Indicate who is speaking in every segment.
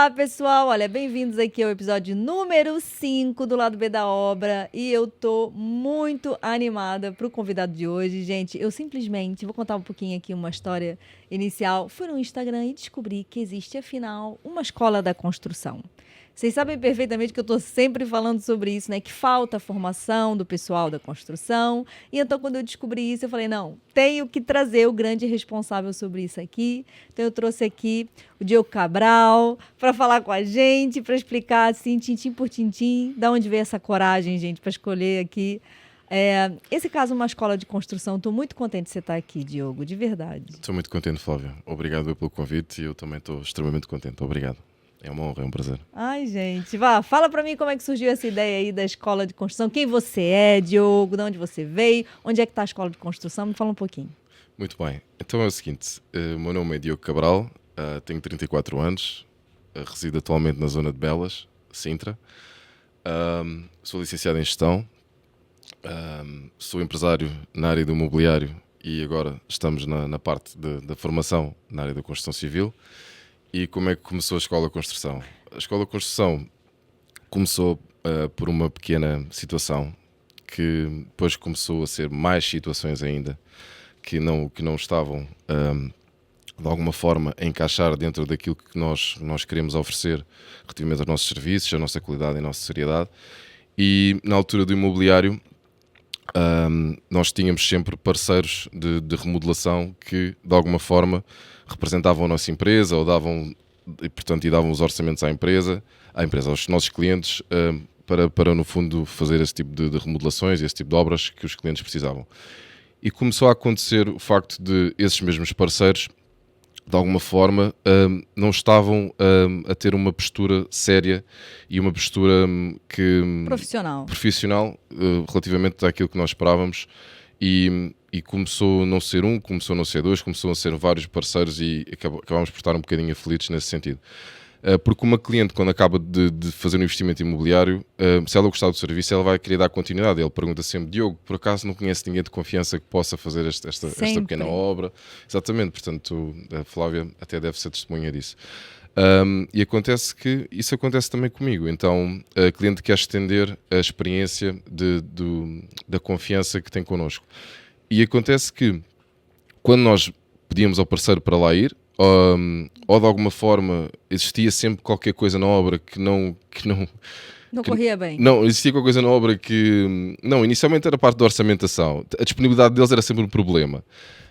Speaker 1: Olá, pessoal! Olha, bem-vindos aqui ao episódio número 5 do Lado B da Obra. E eu tô muito animada pro convidado de hoje. Gente, eu simplesmente vou contar um pouquinho aqui uma história inicial. Fui no Instagram e descobri que existe, afinal, uma escola da construção. Vocês sabem perfeitamente que eu estou sempre falando sobre isso, né? Que falta a formação do pessoal da construção. E então, quando eu descobri isso, eu falei, não, tenho que trazer o grande responsável sobre isso aqui. Então, eu trouxe aqui o Diogo Cabral para falar com a gente, para explicar, assim, tintim por tintim, da onde veio essa coragem, gente, para escolher aqui. Esse caso, uma escola de construção. Estou muito contente de você estar aqui, Diogo, de verdade.
Speaker 2: Estou muito contente, Flávia. Obrigado pelo convite e eu também estou extremamente contente. Obrigado. É uma honra, é um prazer.
Speaker 1: Ai, gente, fala pra mim como é que surgiu essa ideia aí da escola de construção. Quem você é, Diogo? De onde você veio? Onde é que está a escola de construção? Me fala um pouquinho.
Speaker 2: Muito bem. Então é o seguinte, o meu nome é Diogo Cabral, tenho 34 anos, resido atualmente na zona de Belas, Sintra. Sou licenciado em gestão, sou empresário na área do imobiliário e agora estamos na parte da formação na área da construção civil. E como é que começou a Escola de Construção? A Escola de Construção começou por uma pequena situação que depois começou a ser mais situações ainda que não estavam de alguma forma a encaixar dentro daquilo que nós queremos oferecer relativamente aos nossos serviços, a nossa qualidade e a nossa seriedade. E na altura do imobiliário nós tínhamos sempre parceiros de remodelação que de alguma forma representavam a nossa empresa ou davam os orçamentos à empresa, aos nossos clientes, para no fundo fazer esse tipo de remodelações, esse tipo de obras que os clientes precisavam. E começou a acontecer o facto de esses mesmos parceiros de alguma forma não estavam a ter uma postura séria e uma postura profissional relativamente àquilo que nós esperávamos. E começou a não ser começou a não ser dois, começou a ser vários parceiros e acabámos por estar um bocadinho aflitos nesse sentido. Porque uma cliente, quando acaba de fazer um investimento imobiliário, se ela gostar do serviço, ela vai querer dar continuidade. Ele pergunta sempre, Diogo, por acaso não conhece ninguém de confiança que possa fazer esta pequena obra? Exatamente, portanto, a Flávia até deve ser testemunha disso. E acontece que isso acontece também comigo. Então a cliente quer estender a experiência da confiança que tem connosco. E acontece que quando nós pedíamos ao parceiro para lá ir, ou de alguma forma existia sempre qualquer coisa na obra que não
Speaker 1: corria bem.
Speaker 2: Não, existia qualquer coisa na obra que... Não, inicialmente era a parte da orçamentação. A disponibilidade deles era sempre um problema.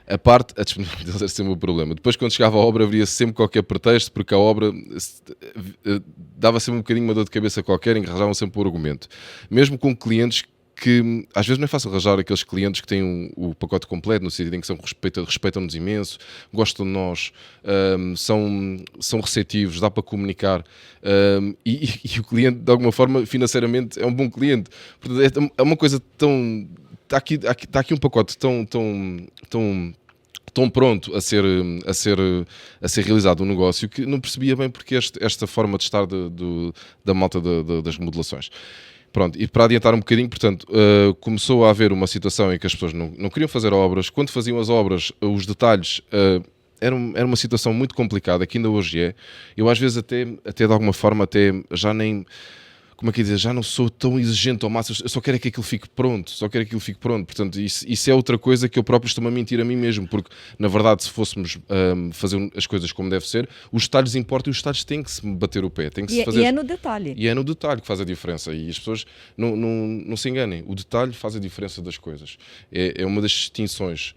Speaker 2: A disponibilidade deles era sempre um problema. Depois, quando chegava a obra, havia sempre qualquer pretexto, porque a obra dava sempre um bocadinho uma dor de cabeça qualquer, engarrajavam sempre o argumento. Mesmo com clientes que às vezes não é fácil arranjar aqueles clientes que têm o pacote completo, no sentido em que respeitam-nos imenso, gostam de nós, são receptivos, dá para comunicar, e o cliente, de alguma forma, financeiramente, é um bom cliente. Portanto, é uma coisa tão... Está aqui um pacote tão pronto a ser realizado um negócio que não percebia bem porque esta forma de estar da malta das remodelações. Pronto, e para adiantar um bocadinho, portanto, começou a haver uma situação em que as pessoas não queriam fazer obras. Quando faziam as obras, os detalhes era uma situação muito complicada, que ainda hoje é. Eu às vezes até de alguma forma já nem... Como é que dizer? Já não sou tão exigente ao máximo, eu só quero é que aquilo fique pronto, Portanto, isso é outra coisa que eu próprio estou-me a mentir a mim mesmo, porque, na verdade, se fôssemos fazer as coisas como deve ser, os detalhes importam e os detalhes têm que se bater o pé. Tem que se fazer...
Speaker 1: E é no detalhe.
Speaker 2: E é no detalhe que faz a diferença. E as pessoas não se enganem. O detalhe faz a diferença das coisas. É uma das distinções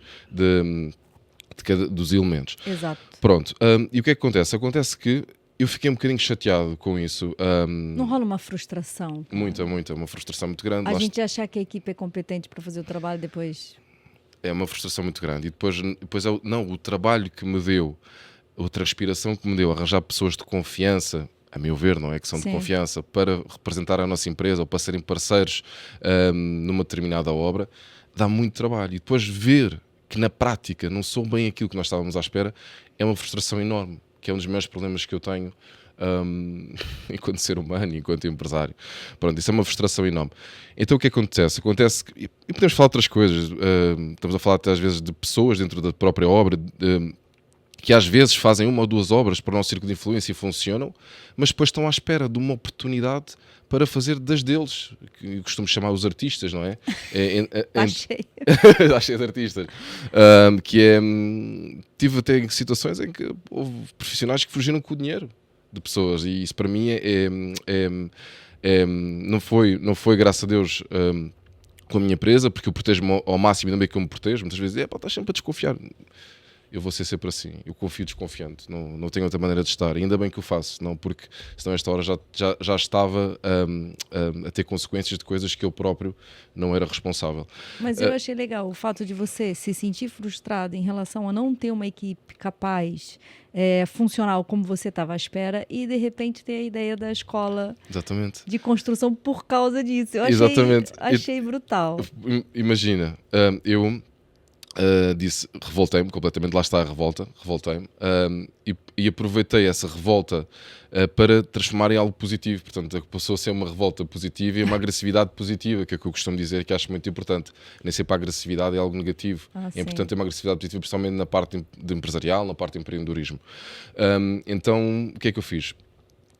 Speaker 2: dos elementos.
Speaker 1: Exato.
Speaker 2: Pronto. E o que é que acontece? Acontece que eu fiquei um bocadinho chateado com isso.
Speaker 1: Não rola uma frustração?
Speaker 2: Muita, uma frustração muito grande.
Speaker 1: A gente achar que a equipe é competente para fazer o trabalho depois...
Speaker 2: É uma frustração muito grande. E depois o trabalho que me deu, a transpiração que me deu, arranjar pessoas de confiança, a meu ver, não é? Que são de confiança, para representar a nossa empresa ou para serem parceiros numa determinada obra, dá muito trabalho. E depois ver que na prática não sou bem aquilo que nós estávamos à espera, é uma frustração enorme, que é um dos maiores problemas que eu tenho enquanto ser humano, enquanto empresário. Pronto, isso é uma frustração enorme. Então o que acontece? Acontece que, e podemos falar de outras coisas, estamos a falar até às vezes de pessoas dentro da própria obra, que às vezes fazem uma ou duas obras para o nosso círculo de influência e funcionam, mas depois estão à espera de uma oportunidade para fazer das deles, que eu costumo chamar os artistas, não é?
Speaker 1: Tá cheio.
Speaker 2: Está cheio de artistas. Tive até situações em que houve profissionais que fugiram com o dinheiro de pessoas, e isso para mim não foi, graças a Deus, com a minha empresa, porque eu protejo-me ao máximo, ainda bem que eu me protejo. Muitas vezes, estás sempre a desconfiar. Eu vou ser sempre assim, eu confio desconfiante, não tenho outra maneira de estar, e ainda bem que o faço, não, porque senão esta hora já estava a ter consequências de coisas que eu próprio não era responsável.
Speaker 1: Mas eu achei legal o fato de você se sentir frustrado em relação a não ter uma equipe capaz, funcional como você estava à espera, e de repente ter a ideia da escola
Speaker 2: Exatamente.
Speaker 1: de construção por causa disso. Eu achei brutal.
Speaker 2: Imagina, eu revoltei-me completamente, lá está a revolta, revoltei-me, e aproveitei essa revolta para transformar em algo positivo. Portanto, passou a ser uma revolta positiva e uma agressividade positiva, que é o que eu costumo dizer, que acho muito importante. Nem sempre a agressividade é algo negativo. É importante ter uma agressividade positiva, principalmente na parte de empresarial, na parte de empreendedorismo. Então, o que é que eu fiz?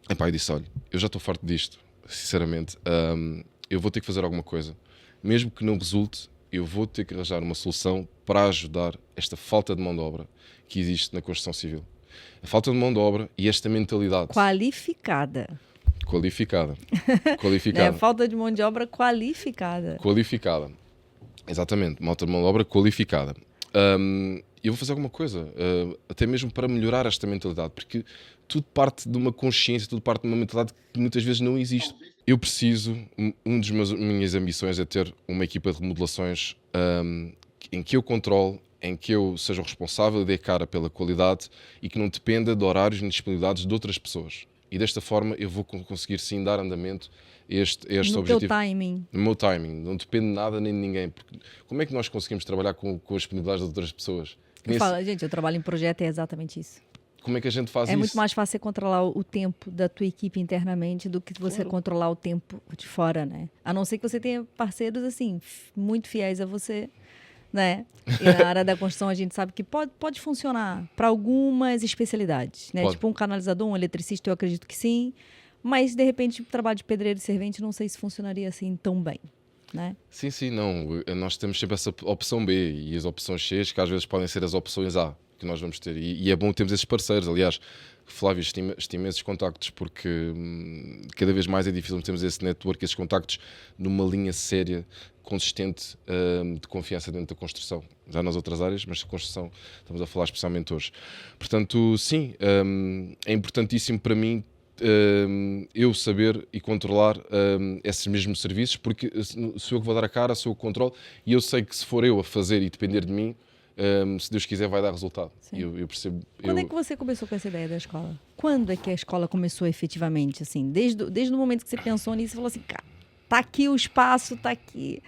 Speaker 2: Eu disse, olha, eu já estou farto disto, sinceramente. Eu vou ter que fazer alguma coisa. Mesmo que não resulte, eu vou ter que arranjar uma solução para ajudar esta falta de mão de obra que existe na construção civil. A falta de mão de obra e esta mentalidade.
Speaker 1: Qualificada.
Speaker 2: Qualificada.
Speaker 1: Falta de mão de obra qualificada.
Speaker 2: Qualificada. Exatamente, falta de mão de obra qualificada. Eu vou fazer alguma coisa, até mesmo para melhorar esta mentalidade, porque tudo parte de uma consciência, tudo parte de uma mentalidade que muitas vezes não existe. Eu preciso, minhas ambições é ter uma equipa de remodelações em que eu controle, em que eu seja o responsável e dê cara pela qualidade e que não dependa de horários nem disponibilidades de outras pessoas. E desta forma eu vou conseguir sim dar andamento a este objetivo.
Speaker 1: No teu timing.
Speaker 2: No meu timing. Não depende de nada nem de ninguém. Porque como é que nós conseguimos trabalhar com as disponibilidades de outras pessoas?
Speaker 1: Gente, eu trabalho em projeto, é exatamente isso.
Speaker 2: Como é que a gente faz isso?
Speaker 1: É muito mais fácil você controlar o tempo da tua equipe internamente do que você controlar o tempo de fora, né? A não ser que você tenha parceiros, assim, muito fiéis a você, né? E na área da construção a gente sabe que pode funcionar para algumas especialidades, né?
Speaker 2: Pode.
Speaker 1: Tipo um canalizador, um eletricista, eu acredito que sim. Mas, de repente, o trabalho de pedreiro e servente, não sei se funcionaria assim tão bem, né?
Speaker 2: Sim, não. Nós temos sempre essa opção B e as opções C, que às vezes podem ser as opções A que nós vamos ter. E é bom termos esses parceiros. Aliás, Flávio, estima esses contactos, porque cada vez mais é difícil termos esse network, esses contactos numa linha séria, consistente, de confiança dentro da construção. Já nas outras áreas, mas de construção estamos a falar especialmente hoje. Portanto, sim, é importantíssimo para mim eu saber e controlar esses mesmos serviços, porque sou eu que vou dar a cara, sou eu que controlo, e eu sei que se for eu a fazer e depender de mim, se Deus quiser vai dar resultado. Eu percebo.
Speaker 1: Quando é que você começou com essa ideia da escola? Quando é que a escola começou efetivamente? Assim, desde o momento que você pensou nisso e falou assim, cara, tá aqui o espaço, tá aqui.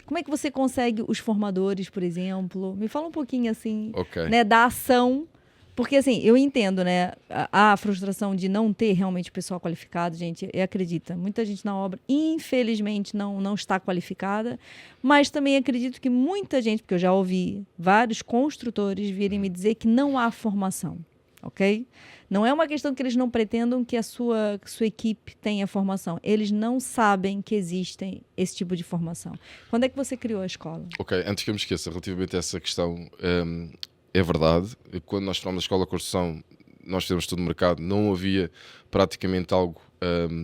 Speaker 1: Como é que você consegue os formadores, por exemplo? Me fala um pouquinho assim, né, da ação. Porque, assim, eu entendo, né, a frustração de não ter realmente pessoal qualificado, gente, acredita, muita gente na obra, infelizmente, não está qualificada, mas também acredito que muita gente, porque eu já ouvi vários construtores virem me dizer que não há formação, ok? Não é uma questão que eles não pretendam que a sua equipe tenha formação, eles não sabem que existem esse tipo de formação. Quando é que você criou a escola?
Speaker 2: Ok, antes que eu me esqueça, relativamente a essa questão... É verdade, quando nós formamos a Escola de Construção, nós fizemos todo o mercado, não havia praticamente algo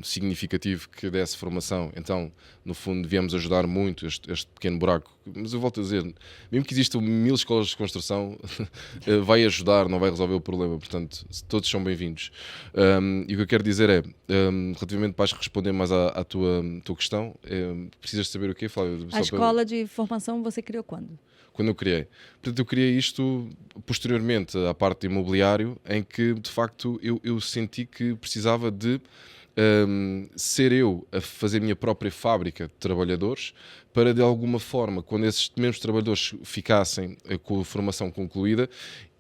Speaker 2: significativo que desse formação. Então, no fundo, viemos ajudar muito este pequeno buraco. Mas eu volto a dizer, mesmo que existam 1000 escolas de construção, vai ajudar, não vai resolver o problema. Portanto, todos são bem-vindos. E o que eu quero dizer é, relativamente para responder mais à tua questão, precisas saber o quê, Flávio?
Speaker 1: A escola de formação você criou quando?
Speaker 2: Quando eu criei. Portanto, eu criei isto posteriormente à parte de imobiliário, em que, de facto, eu senti que precisava de ser eu a fazer a minha própria fábrica de trabalhadores para, de alguma forma, quando esses mesmos trabalhadores ficassem com a formação concluída,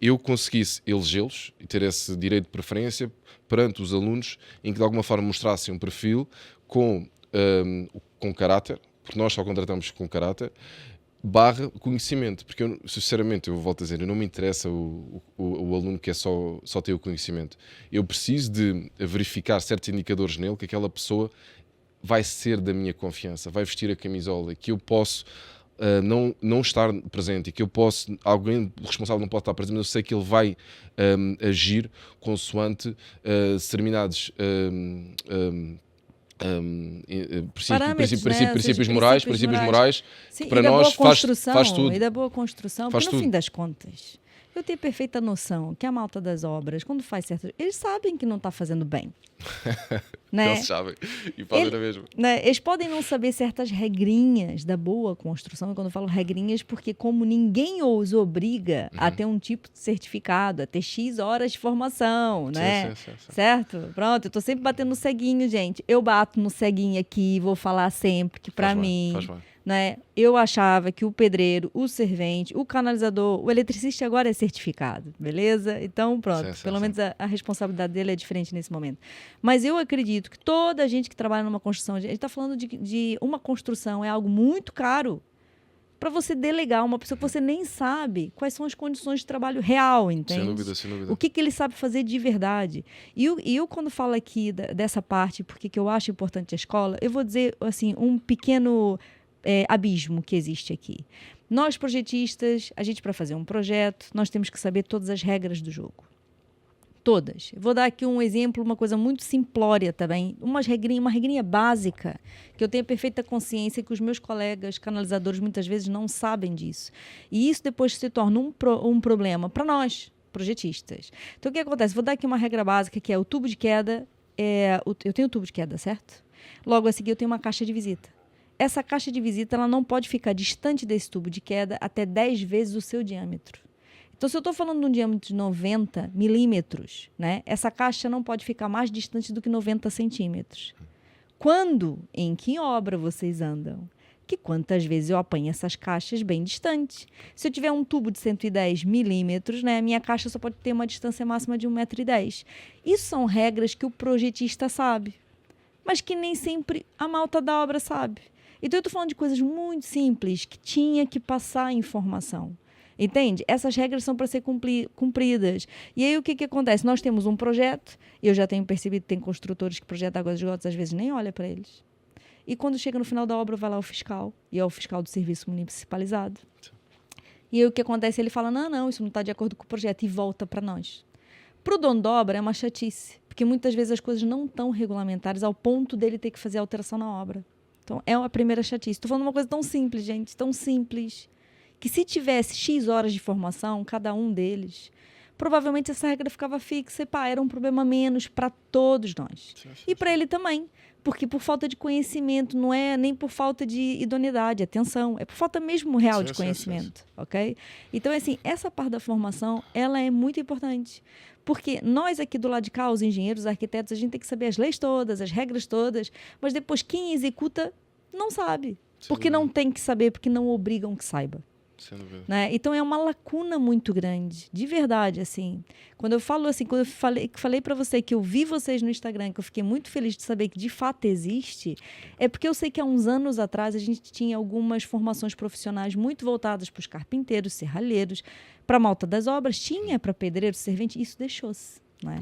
Speaker 2: eu conseguisse elegê-los e ter esse direito de preferência perante os alunos, em que, de alguma forma, mostrassem um perfil com caráter, porque nós só contratamos com caráter, barra conhecimento, porque eu, sinceramente, eu volto a dizer, eu não me interessa o aluno que é só ter o conhecimento. Eu preciso de verificar certos indicadores nele, que aquela pessoa vai ser da minha confiança, vai vestir a camisola, que eu posso não estar presente e que eu posso, alguém responsável não pode estar presente, mas eu sei que ele vai agir consoante determinados princípios morais,
Speaker 1: Sim,
Speaker 2: que para
Speaker 1: e da boa
Speaker 2: nós
Speaker 1: construção,
Speaker 2: faz tudo.
Speaker 1: e da boa construção,
Speaker 2: Faz
Speaker 1: porque no
Speaker 2: tudo.
Speaker 1: fim das contas, eu tenho perfeita noção que a malta das obras, quando faz certas, eles sabem que não está fazendo bem. Né?
Speaker 2: Eles sabem e fazem a mesma.
Speaker 1: Né? Eles podem não saber certas regrinhas da boa construção, e quando eu falo regrinhas, porque como ninguém os obriga a ter um tipo de certificado, a ter X horas de formação, né?
Speaker 2: Sim.
Speaker 1: Certo? Pronto, eu tô sempre batendo no ceguinho, gente. Eu bato no ceguinho aqui, vou falar sempre que pra mim,
Speaker 2: Faz bem.
Speaker 1: né? Eu achava que o pedreiro, o servente, o canalizador, o eletricista agora é certificado, beleza? Então, pronto, pelo menos a responsabilidade dele é diferente nesse momento. Mas eu acredito que toda a gente que trabalha numa construção, a gente está falando de uma construção, é algo muito caro para você delegar uma pessoa que você nem sabe quais são as condições de trabalho real, entende?
Speaker 2: Sem dúvida.
Speaker 1: O que ele sabe fazer de verdade. E eu quando falo aqui dessa parte, porque que eu acho importante a escola, eu vou dizer assim, um pequeno abismo que existe aqui. Nós, projetistas, a gente para fazer um projeto, nós temos que saber todas as regras do jogo. Todas. Vou dar aqui um exemplo, uma coisa muito simplória também, uma regrinha básica, que eu tenho perfeita consciência que os meus colegas canalizadores muitas vezes não sabem disso. E isso depois se torna um problema para nós, projetistas. Então, o que acontece? Vou dar aqui uma regra básica, que é o tubo de queda. Eu tenho o tubo de queda, certo? Logo a seguir, eu tenho uma caixa de visita. Essa caixa de visita ela não pode ficar distante desse tubo de queda até 10 vezes o seu diâmetro. Então, se eu estou falando de um diâmetro de 90 milímetros, né, essa caixa não pode ficar mais distante do que 90 centímetros. Em que obra vocês andam? Que quantas vezes eu apanho essas caixas bem distantes? Se eu tiver um tubo de 110 milímetros, né, a minha caixa só pode ter uma distância máxima de 1,10 m. Isso são regras que o projetista sabe, mas que nem sempre a malta da obra sabe. Então, eu estou falando de coisas muito simples que tinha que passar a informação. Entende? Essas regras são para ser cumpridas. E aí, o que acontece? Nós temos um projeto, eu já tenho percebido que tem construtores que projetam águas de esgotos, às vezes nem olha para eles. E quando chega no final da obra, vai lá o fiscal, e é o fiscal do serviço municipalizado. E aí, o que acontece? Ele fala, não, isso não está de acordo com o projeto, e volta para nós. Para o dono da obra, é uma chatice, porque muitas vezes as coisas não estão regulamentadas ao ponto dele ter que fazer alteração na obra. Então, é a primeira chatice. Estou falando uma coisa tão simples, gente, tão simples, que se tivesse X horas de formação, cada um deles, provavelmente essa regra ficava fixa e era um problema menos para todos nós. Sim. E para ele também, porque por falta de conhecimento, não é nem por falta de idoneidade, atenção, é por falta mesmo real de conhecimento, ok? Então, assim, essa parte da formação, ela é muito importante, porque nós aqui do lado de cá, os engenheiros, os arquitetos, a gente tem que saber as leis todas, as regras todas, mas depois quem executa não sabe, porque não tem que saber, porque não obrigam que saiba. Né? Então é uma lacuna muito grande, de verdade, assim. Quando eu falo assim, quando eu falei para você que eu vi vocês no Instagram, que eu fiquei muito feliz de saber que de fato existe, é porque eu sei que há uns anos atrás a gente tinha algumas formações profissionais muito voltadas para os carpinteiros, serralheiros, para a malta das obras, tinha para pedreiro, servente, isso deixou-se. Né?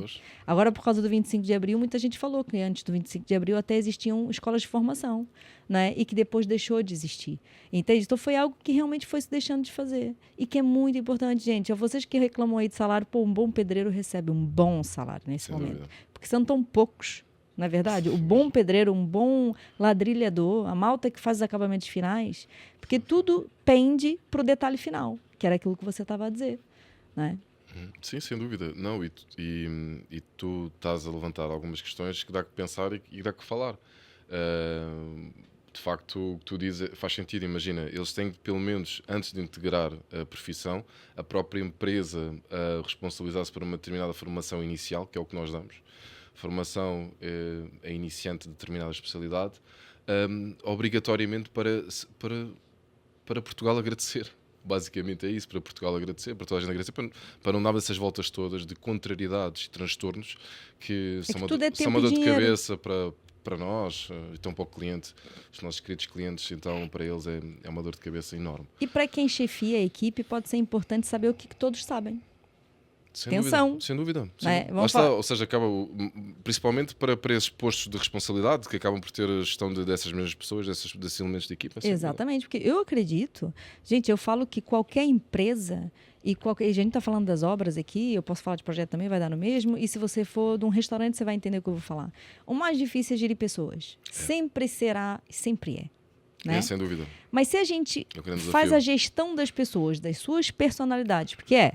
Speaker 1: Agora, por causa do 25 de abril, muita gente falou que antes do 25 de abril até existiam escolas de formação, né? E que depois deixou de existir. Entende? Então, foi algo que realmente foi se deixando de fazer. E que é muito importante, gente. Vocês que reclamam aí de salário, um bom pedreiro recebe um bom salário nesse momento. Porque são tão poucos, não é verdade? O bom pedreiro, um bom ladrilhador, a malta que faz os acabamentos finais, porque tudo pende para o detalhe final, que era aquilo que você estava a dizer, né?
Speaker 2: Sim, sem dúvida. Não, e tu estás a levantar algumas questões que dá que pensar e dá que falar. De facto, o que tu dizes faz sentido. Imagina, eles têm que, pelo menos, antes de integrar a profissão, a própria empresa responsabilizar-se por uma determinada formação inicial, que é o que nós damos. Formação a iniciante de determinada especialidade, obrigatoriamente para Portugal agradecer. Basicamente é isso, para Portugal agradecer, para toda a gente agradecer, para não dar essas voltas todas de contrariedades e transtornos que são uma dor de cabeça para para nós e tão para o cliente, os nossos queridos clientes, então para eles é uma dor de cabeça enorme.
Speaker 1: E para quem chefia a equipe, pode ser importante saber o que todos sabem.
Speaker 2: Sem
Speaker 1: Atenção.
Speaker 2: dúvida, sem dúvida.
Speaker 1: Né?
Speaker 2: Lá está, ou seja, acaba, principalmente para esses postos de responsabilidade que acabam por ter a gestão dessas mesmas pessoas, desses elementos de equipa.
Speaker 1: Exatamente, porque eu acredito, gente, eu falo que qualquer empresa, e a gente está falando das obras aqui, eu posso falar de projeto também, vai dar no mesmo, e se você for de um restaurante, você vai entender o que eu vou falar. O mais difícil é gerir pessoas. Sempre será, sempre é. Né?
Speaker 2: Sem dúvida.
Speaker 1: Mas se a gente faz
Speaker 2: desafio.
Speaker 1: a gestão das pessoas, das suas personalidades, porque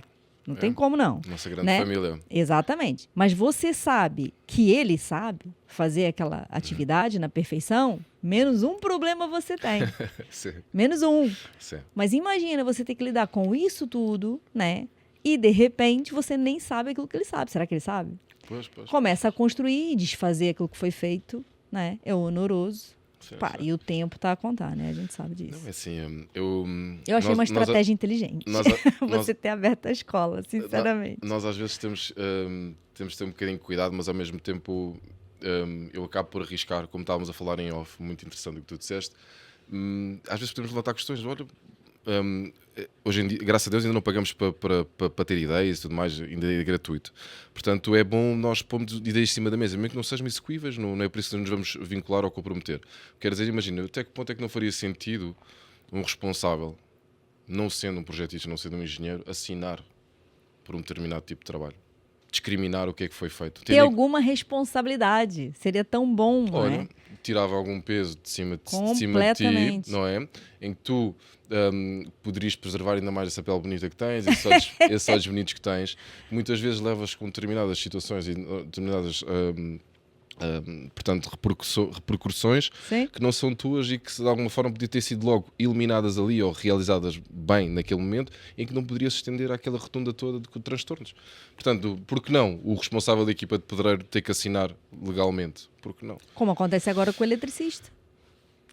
Speaker 1: não tem como não.
Speaker 2: Nossa grande
Speaker 1: né?
Speaker 2: família.
Speaker 1: Exatamente. Mas você sabe que ele sabe fazer aquela atividade na perfeição, menos um problema você tem.
Speaker 2: Sim.
Speaker 1: Menos um.
Speaker 2: Sim.
Speaker 1: Mas imagina você ter que lidar com isso tudo, né? E de repente você nem sabe aquilo que ele sabe. Será que ele sabe?
Speaker 2: Pois.
Speaker 1: Começa a construir e desfazer aquilo que foi feito, né? É honoroso.
Speaker 2: Sim.
Speaker 1: E o tempo tá a contar, né? A gente sabe disso.
Speaker 2: Não, é assim,
Speaker 1: eu achei uma estratégia inteligente. Você ter aberto a escola, sinceramente.
Speaker 2: Nós às vezes temos de ter um bocadinho de cuidado, mas ao mesmo tempo eu acabo por arriscar, como estávamos a falar em off, muito interessante o que tu disseste. Às vezes podemos levantar questões, olha, hoje em dia, graças a Deus, ainda não pagamos para ter ideias e tudo mais, ainda é gratuito. Portanto, é bom nós pormos ideias em cima da mesa, mesmo que não sejam execuíveis, não é por isso que nos vamos vincular ou comprometer. Quer dizer, imagina, até que ponto é que não faria sentido um responsável, não sendo um projetista, não sendo um engenheiro, assinar por um determinado tipo de trabalho? Discriminar o que é que foi feito.
Speaker 1: Ter alguma responsabilidade. Seria tão bom, não é?
Speaker 2: Tirava algum peso de cima de ti, não é? Em que tu poderias preservar ainda mais essa pele bonita que tens, esses olhos bonitos que tens. Muitas vezes levas com determinadas situações e determinadas portanto, repercussões que não são tuas e que de alguma forma podiam ter sido logo eliminadas ali ou realizadas bem naquele momento, em que não poderia se estender àquela rotunda toda de transtornos. Portanto, por que não o responsável da equipa de pedreiro ter que assinar legalmente? Por que não?
Speaker 1: Como acontece agora com o eletricista.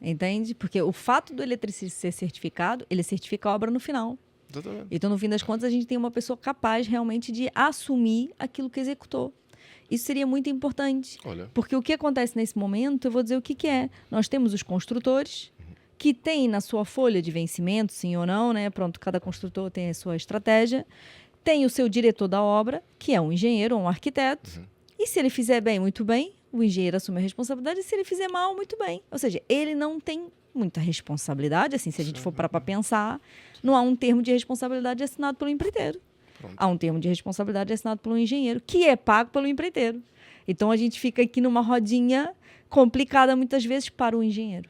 Speaker 1: Entende? Porque o fato do eletricista ser certificado, ele certifica a obra no final.
Speaker 2: Exatamente.
Speaker 1: Então, no fim das contas, a gente tem uma pessoa capaz realmente de assumir aquilo que executou. Isso seria muito importante.
Speaker 2: Olha.
Speaker 1: Porque o que acontece nesse momento, eu vou dizer o que é. Nós temos os construtores, que têm na sua folha de vencimento, sim ou não, né? Pronto, cada construtor tem a sua estratégia. Tem o seu diretor da obra, que é um engenheiro ou um arquiteto. E se ele fizer bem, muito bem, o engenheiro assume a responsabilidade. E se ele fizer mal, muito bem. Ou seja, ele não tem muita responsabilidade. Assim, se a gente for parar para pensar, não há um termo de responsabilidade assinado pelo empreiteiro. Há um termo de responsabilidade assinado pelo engenheiro, que é pago pelo empreiteiro. Então, a gente fica aqui numa rodinha complicada, muitas vezes, para o engenheiro.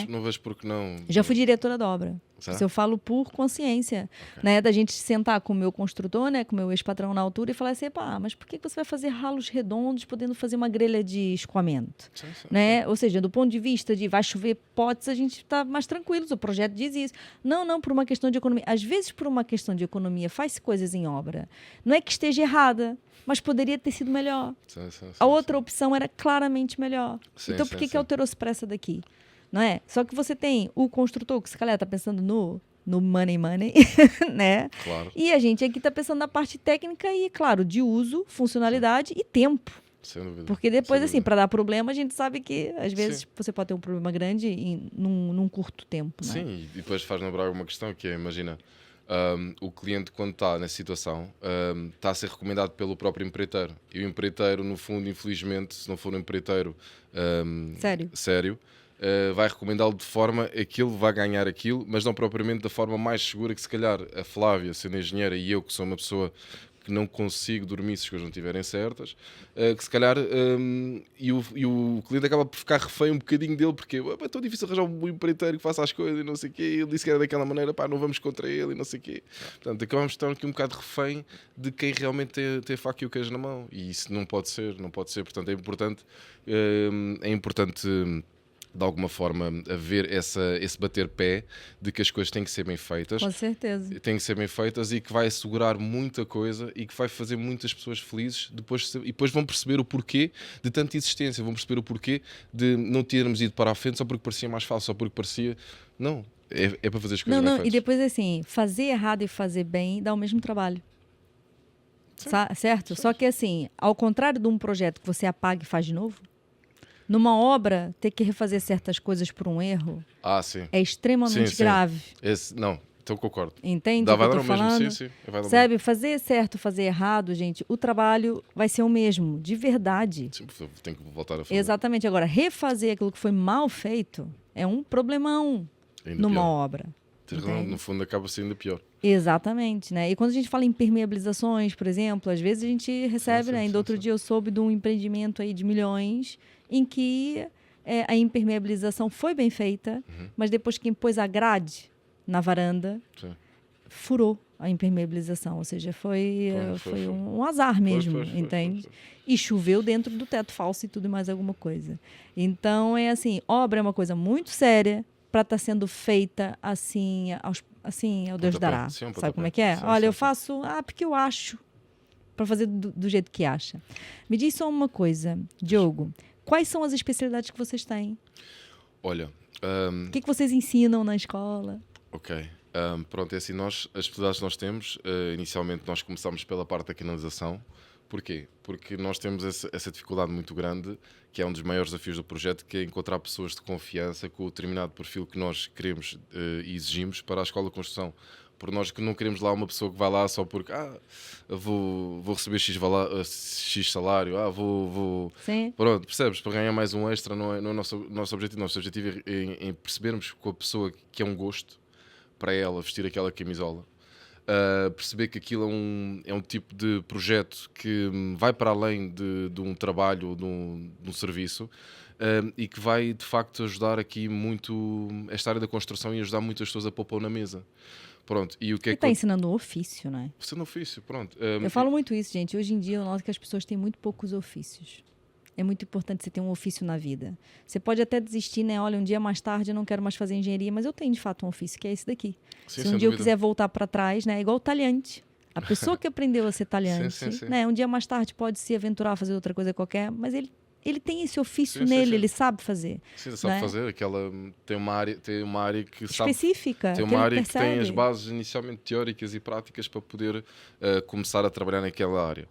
Speaker 2: Não vejo porque não...
Speaker 1: Já fui diretora da obra. Isso eu falo por consciência. Né? Da gente sentar com o meu construtor, né? Com o meu ex-patrão na altura e falar assim, mas por que você vai fazer ralos redondos podendo fazer uma grelha de escoamento? Né? Ou seja, do ponto de vista de vai chover potes, a gente está mais tranquilo. O projeto diz isso. Não, por uma questão de economia. Às vezes, por uma questão de economia, faz-se coisas em obra. Não é que esteja errada, mas poderia ter sido melhor. A outra opção era claramente melhor. Então, por que alterou-se para essa daqui? Não é? Só que você tem o construtor, que se calhar está pensando no money, né?
Speaker 2: Claro.
Speaker 1: E a gente aqui está pensando na parte técnica e, claro, de uso, funcionalidade e tempo.
Speaker 2: Sem dúvida.
Speaker 1: Porque depois, assim, para dar problema, a gente sabe que, às vezes, você pode ter um problema grande num curto tempo. Não é?
Speaker 2: Sim, e depois faz lembrar uma questão que é, imagina, o cliente, quando está nessa situação, está a ser recomendado pelo próprio empreiteiro. E o empreiteiro, no fundo, infelizmente, se não for um empreiteiro sério, vai recomendá-lo de forma a que ele vai ganhar aquilo, mas não propriamente da forma mais segura que, se calhar, a Flávia, sendo engenheira, e eu, que sou uma pessoa que não consigo dormir se as coisas não estiverem certas, que se calhar e o cliente acaba por ficar refém um bocadinho dele, porque é tão difícil arranjar um empreiteiro que faça as coisas e não sei o quê, e ele disse que era daquela maneira, não vamos contra ele e não sei o quê. Portanto, acabamos de estar aqui um bocado refém de quem realmente tem a faca e o queijo na mão, e isso não pode ser, portanto é importante de alguma forma haver esse bater pé de que as coisas têm que ser bem feitas.
Speaker 1: Com certeza.
Speaker 2: Têm que ser bem feitas e que vai assegurar muita coisa e que vai fazer muitas pessoas felizes e depois vão perceber o porquê de tanta existência, vão perceber o porquê de não termos ido para a frente só porque parecia mais fácil, só porque parecia... Não, é para fazer as coisas bem feitas.
Speaker 1: E depois assim, fazer errado e fazer bem dá o mesmo trabalho. Certo? Só que assim, ao contrário de um projeto que você apaga e faz de novo, Numa obra, ter que refazer certas coisas por um erro
Speaker 2: Sim.
Speaker 1: é extremamente
Speaker 2: Sim.
Speaker 1: grave.
Speaker 2: Não, então concordo.
Speaker 1: Entende o que
Speaker 2: Vai
Speaker 1: eu
Speaker 2: dar
Speaker 1: tô
Speaker 2: o mesmo,
Speaker 1: falando?
Speaker 2: sim. Vai dar o
Speaker 1: Sabe, fazer certo, fazer errado, gente, o trabalho vai ser o mesmo, de verdade.
Speaker 2: mesmo. Sim, tem que voltar a fazer.
Speaker 1: Exatamente. Agora, refazer aquilo que foi mal feito é um problemão
Speaker 2: Ainda
Speaker 1: numa
Speaker 2: pior.
Speaker 1: obra.
Speaker 2: Tens razão,
Speaker 1: Entende?
Speaker 2: no fundo acaba sendo pior.
Speaker 1: Exatamente, né? E quando a gente fala em impermeabilizações, por exemplo, às vezes a gente recebe, né? Ainda outro dia eu soube de um empreendimento aí de milhões em que a impermeabilização foi bem feita, mas depois quem pôs a grade na varanda
Speaker 2: Sim.
Speaker 1: furou a impermeabilização, ou seja, foi um azar mesmo, entende?
Speaker 2: Foi.
Speaker 1: E choveu dentro do teto falso e tudo mais alguma coisa. Então, é assim, obra é uma coisa muito séria para estar sendo feita assim, ao Deus
Speaker 2: Pontapé.
Speaker 1: dará.
Speaker 2: Sim, um
Speaker 1: Sabe
Speaker 2: pontapé.
Speaker 1: como é que é?
Speaker 2: Sim,
Speaker 1: Olha,
Speaker 2: sim,
Speaker 1: eu
Speaker 2: sim.
Speaker 1: faço, porque eu acho, para fazer do jeito que acha. Me diz só uma coisa, Diogo, quais são as especialidades que vocês têm?
Speaker 2: Olha,
Speaker 1: O que vocês ensinam na escola?
Speaker 2: ok. Pronto, é assim, as especialidades que nós temos, inicialmente nós começámos pela parte da canalização. Porquê? Porque nós temos essa dificuldade muito grande, que é um dos maiores desafios do projeto, que é encontrar pessoas de confiança com o determinado perfil que nós queremos e exigimos para a escola de construção. Porque nós que não queremos lá uma pessoa que vai lá só porque vou receber X salário, vou.
Speaker 1: Sim.
Speaker 2: Pronto, percebes? Para ganhar mais um extra não é o nosso objetivo. Nosso objetivo é em percebermos com a pessoa que é um gosto para ela vestir aquela camisola. Perceber que aquilo é um tipo de projeto que vai para além de um trabalho, de um serviço, e que vai de facto ajudar aqui muito esta área da construção e ajudar muitas pessoas a pôr pão na mesa. Pronto, e o que é
Speaker 1: E
Speaker 2: que
Speaker 1: está ensinando o ofício, né?
Speaker 2: você não ofício, pronto.
Speaker 1: Eu falo muito isso, gente. Hoje em dia eu noto que as pessoas têm muito poucos ofícios. É muito importante você ter um ofício na vida. Você pode até desistir, né? Olha, um dia mais tarde eu não quero mais fazer engenharia, mas eu tenho de fato um ofício, que é esse daqui.
Speaker 2: Sim,
Speaker 1: Se um
Speaker 2: sem
Speaker 1: dia eu
Speaker 2: dúvida.
Speaker 1: quiser voltar para trás, né? É igual o talhante. A pessoa que aprendeu a ser talhante,
Speaker 2: Sim.
Speaker 1: né? Um dia mais tarde pode se aventurar a fazer outra coisa qualquer, mas ele tem esse ofício
Speaker 2: Sim,
Speaker 1: nele,
Speaker 2: sim.
Speaker 1: ele sabe fazer.
Speaker 2: Sim, sabe
Speaker 1: né?
Speaker 2: fazer aquela tem uma área que sabe.
Speaker 1: Específica.
Speaker 2: Tem
Speaker 1: que
Speaker 2: uma
Speaker 1: ele
Speaker 2: área que tem as
Speaker 1: percebe.
Speaker 2: bases inicialmente teóricas e práticas para poder começar a trabalhar naquela área.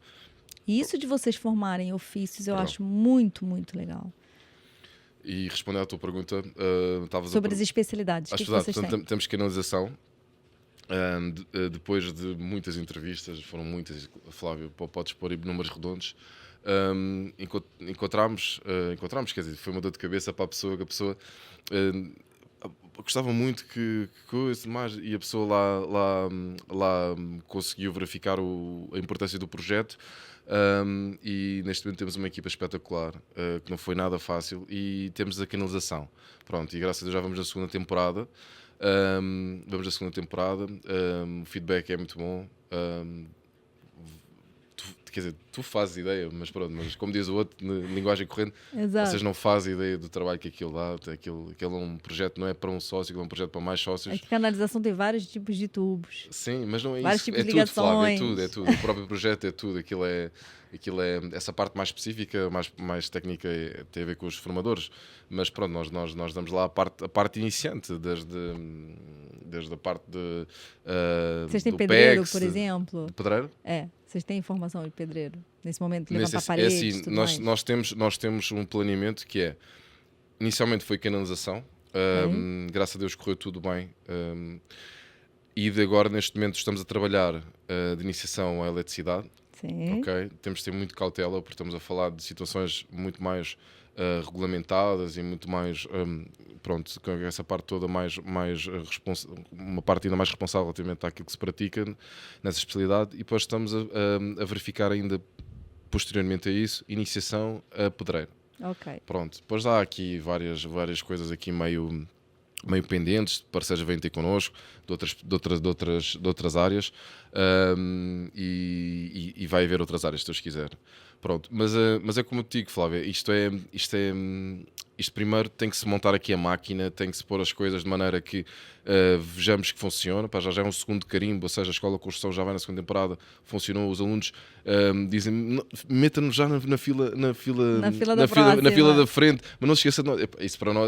Speaker 1: E isso de vocês formarem ofícios, eu
Speaker 2: Perdão.
Speaker 1: acho muito, muito legal.
Speaker 2: E respondendo à tua pergunta, estavas
Speaker 1: Sobre as especialidades. O que vocês têm?
Speaker 2: portanto, temos canalização. Depois de muitas entrevistas, foram muitas, Flávio, podes pôr aí números redondos, encontramos, quer dizer, foi uma dor de cabeça para a pessoa, que a pessoa gostava muito que coisa mais, e a pessoa lá conseguiu verificar a importância do projeto. E neste momento temos uma equipa espetacular, que não foi nada fácil, e temos a canalização. Pronto, e graças a Deus já vamos na segunda temporada. O feedback é muito bom. Quer dizer, tu fazes ideia, mas pronto, mas como diz o outro, na linguagem corrente,
Speaker 1: Exato.
Speaker 2: vocês não fazem ideia do trabalho que aquilo dá. Aquilo é um projeto, não é para um sócio, aquilo é um projeto para mais sócios.
Speaker 1: É que canalização tem vários tipos de tubos.
Speaker 2: Sim, mas não é
Speaker 1: Vários
Speaker 2: isso.
Speaker 1: tipos
Speaker 2: É
Speaker 1: de
Speaker 2: tudo, Flávio,
Speaker 1: ligações.
Speaker 2: é tudo. O próprio projeto é tudo. Aquilo é essa parte mais específica, mais técnica, tem a ver com os formadores. Mas pronto, nós damos lá a parte iniciante, desde a parte de.
Speaker 1: Vocês têm
Speaker 2: do
Speaker 1: pedreiro,
Speaker 2: PEX,
Speaker 1: por exemplo?
Speaker 2: de pedreiro?
Speaker 1: Vocês têm formação de pedreiro? Nesse momento, de
Speaker 2: Nesse-
Speaker 1: levantar paredes,
Speaker 2: é assim,
Speaker 1: tudo mais?
Speaker 2: nós temos um planeamento que é, inicialmente foi canalização, graças a Deus correu tudo bem, e de agora neste momento estamos a trabalhar de iniciação à eletricidade.
Speaker 1: Sim.
Speaker 2: Ok, temos de ter muito cautela porque estamos a falar de situações muito mais regulamentadas e muito mais pronto, com essa parte toda uma parte ainda mais responsável relativamente àquilo que se pratica nessa especialidade, e depois estamos a verificar ainda posteriormente a isso, iniciação a pedreiro.
Speaker 1: Ok.
Speaker 2: Pronto, depois há aqui várias coisas aqui meio pendentes, parceiros vêm ter connosco de outras áreas, e vai haver outras áreas se Deus quiser. Pronto, mas é como eu te digo, Flávia, isto é isto primeiro tem que se montar aqui a máquina, tem que se pôr as coisas de maneira que vejamos que funciona. Pá, já é um segundo carimbo, ou seja, a Escola de Construção já vai na segunda temporada, funcionou, os alunos dizem, meta-nos já na fila
Speaker 1: Na fila da próxima.
Speaker 2: na fila da frente, mas não se esqueça de nós.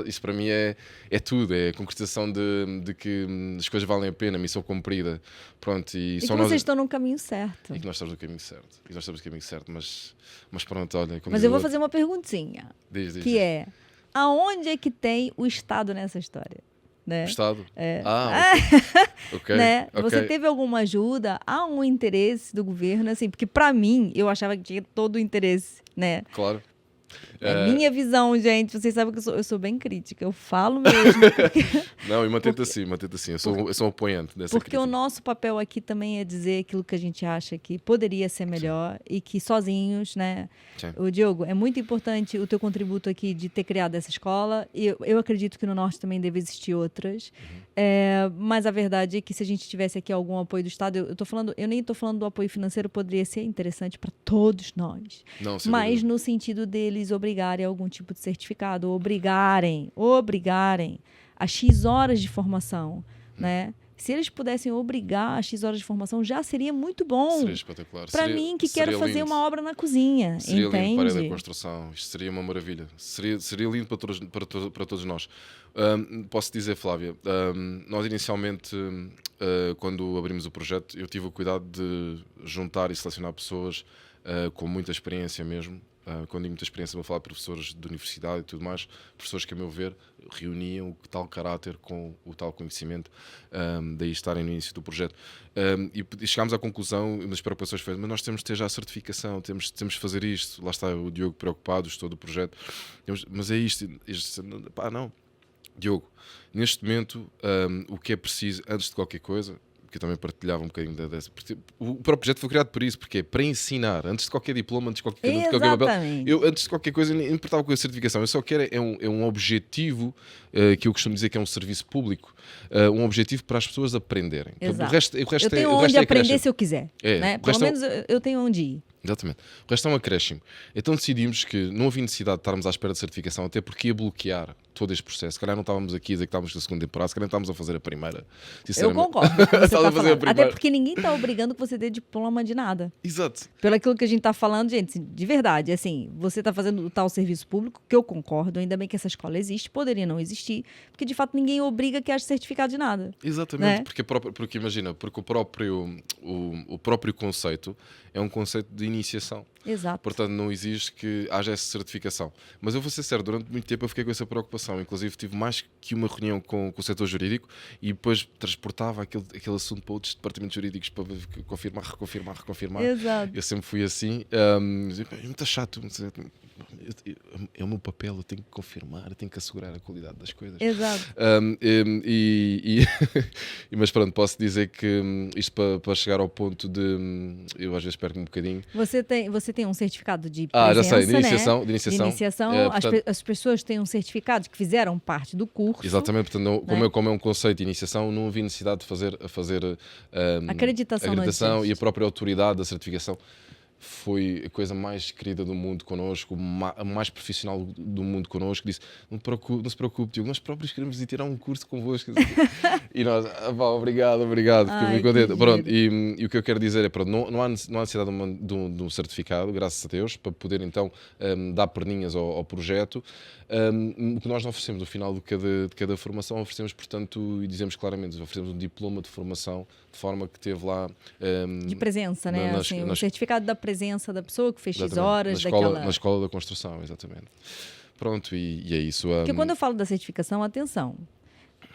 Speaker 2: Isso para mim é tudo, é a concretização de que as coisas valem a pena, a missão cumprida. Pronto, e
Speaker 1: que
Speaker 2: só
Speaker 1: vocês estão no caminho certo.
Speaker 2: E que nós estamos no caminho certo. Mas pronto, olha.
Speaker 1: Mas eu vou fazer uma perguntinha.
Speaker 2: Diz.
Speaker 1: É, aonde é que tem o Estado nessa história? Né?
Speaker 2: O Estado?
Speaker 1: É.
Speaker 2: Ok.
Speaker 1: Né? Você teve alguma ajuda? Há um interesse do governo? Assim, porque para mim, eu achava que tinha todo o interesse, né?
Speaker 2: Claro.
Speaker 1: É minha visão, gente. Vocês sabem que eu sou bem crítica. Eu falo mesmo.
Speaker 2: Não, e mantém-te assim. Eu sou um apoiante dessa
Speaker 1: Porque
Speaker 2: crítica.
Speaker 1: o nosso papel aqui também é dizer aquilo que a gente acha que poderia ser melhor e que sozinhos, né?
Speaker 2: Sim.
Speaker 1: O Diogo, é muito importante o teu contributo aqui de ter criado essa escola. E eu acredito que no Norte também deve existir outras. Mas a verdade é que se a gente tivesse aqui algum apoio do Estado, eu nem estou falando do apoio financeiro, poderia ser interessante para todos nós.
Speaker 2: Não, sem
Speaker 1: Mas
Speaker 2: dúvida.
Speaker 1: no sentido deles obrigarem a algum tipo de certificado, obrigarem a X horas de formação, né? Se eles pudessem obrigar a X horas de formação, já seria muito bom.
Speaker 2: Seria espetacular.
Speaker 1: Para mim, que quero fazer uma obra na cozinha,
Speaker 2: seria
Speaker 1: entende?
Speaker 2: lindo para a área da construção. Isto seria uma maravilha. Seria lindo para todos nós. Posso dizer, Flávia, nós inicialmente, quando abrimos o projeto, eu tive o cuidado de juntar e selecionar pessoas com muita experiência mesmo. Quando digo muita experiência, vou falar de professores de universidade e tudo mais, professores que, a meu ver, reuniam o tal caráter com o tal conhecimento, daí estarem no início do projeto. E chegámos à conclusão, uma das preocupações foi, mas nós temos de ter já a certificação, temos de fazer isto. Lá está o Diogo preocupado, todo o projeto. Mas é isto. Pá, não. Diogo, neste momento, o que é preciso, antes de qualquer coisa, que eu também partilhava um bocadinho dessa. O próprio projeto foi criado por isso, porque é para ensinar, antes de qualquer diploma, antes de qualquer papel. Antes de qualquer coisa, não importava com a certificação. Eu só quero é um objetivo que eu costumo dizer que é um serviço público, um objetivo para as pessoas aprenderem.
Speaker 1: Exato.
Speaker 2: O resto
Speaker 1: eu tenho onde aprender se eu quiser. Né? Pelo menos eu tenho onde ir.
Speaker 2: Exatamente. O resto é um acréscimo. Então decidimos que não havia necessidade de estarmos à espera de certificação, até porque ia bloquear todo este processo. Se calhar não estávamos aqui a dizer que estávamos na segunda temporada, se calhar não estávamos a fazer a primeira.
Speaker 1: Eu concordo. Até porque ninguém está obrigando que você dê diploma de nada.
Speaker 2: Exato.
Speaker 1: Pelo aquilo que a gente está falando, gente, de verdade, assim, você está fazendo o tal serviço público, que eu concordo, ainda bem que essa escola existe, poderia não existir, porque de fato ninguém obriga que haja certificado de nada.
Speaker 2: Exatamente,
Speaker 1: né?
Speaker 2: porque imagina, porque o próprio conceito é um conceito de iniciação.
Speaker 1: Exato.
Speaker 2: Portanto, não exige que haja essa certificação. Mas eu vou ser sério, durante muito tempo eu fiquei com essa preocupação. Inclusive, tive mais que uma reunião com o setor jurídico e depois transportava aquele assunto para outros departamentos jurídicos para reconfirmar.
Speaker 1: Exato.
Speaker 2: Eu sempre fui assim. É muito chato. É o meu papel, eu tenho que confirmar, eu tenho que assegurar a qualidade das coisas.
Speaker 1: Exato.
Speaker 2: Mas pronto, posso dizer que isto para chegar ao ponto de... Eu às vezes perco um bocadinho.
Speaker 1: Você tem um certificado de presença,
Speaker 2: já sei, de
Speaker 1: iniciação.
Speaker 2: iniciação.
Speaker 1: Portanto, as pessoas têm um certificado que fizeram parte do curso.
Speaker 2: Exatamente, portanto, como é um conceito de iniciação, não havia necessidade de fazer
Speaker 1: acreditação
Speaker 2: e a própria autoridade da certificação. Foi a coisa mais querida do mundo connosco, a mais profissional do mundo connosco. Disse: não se preocupe, Diogo, nós próprios queremos ir tirar um curso convosco. E nós, obrigado, fiquei muito contente. Pronto, e o que eu quero dizer é: pronto, não há necessidade de um certificado, graças a Deus, para poder então dar perninhas ao projeto. O que nós oferecemos no final de cada formação, oferecemos, portanto, e dizemos claramente, oferecemos um diploma de formação, de forma que teve lá...
Speaker 1: de presença, né? O certificado da presença da pessoa que fez X horas
Speaker 2: na escola da construção, exatamente. Pronto, e é isso.
Speaker 1: Porque quando eu falo da certificação, atenção,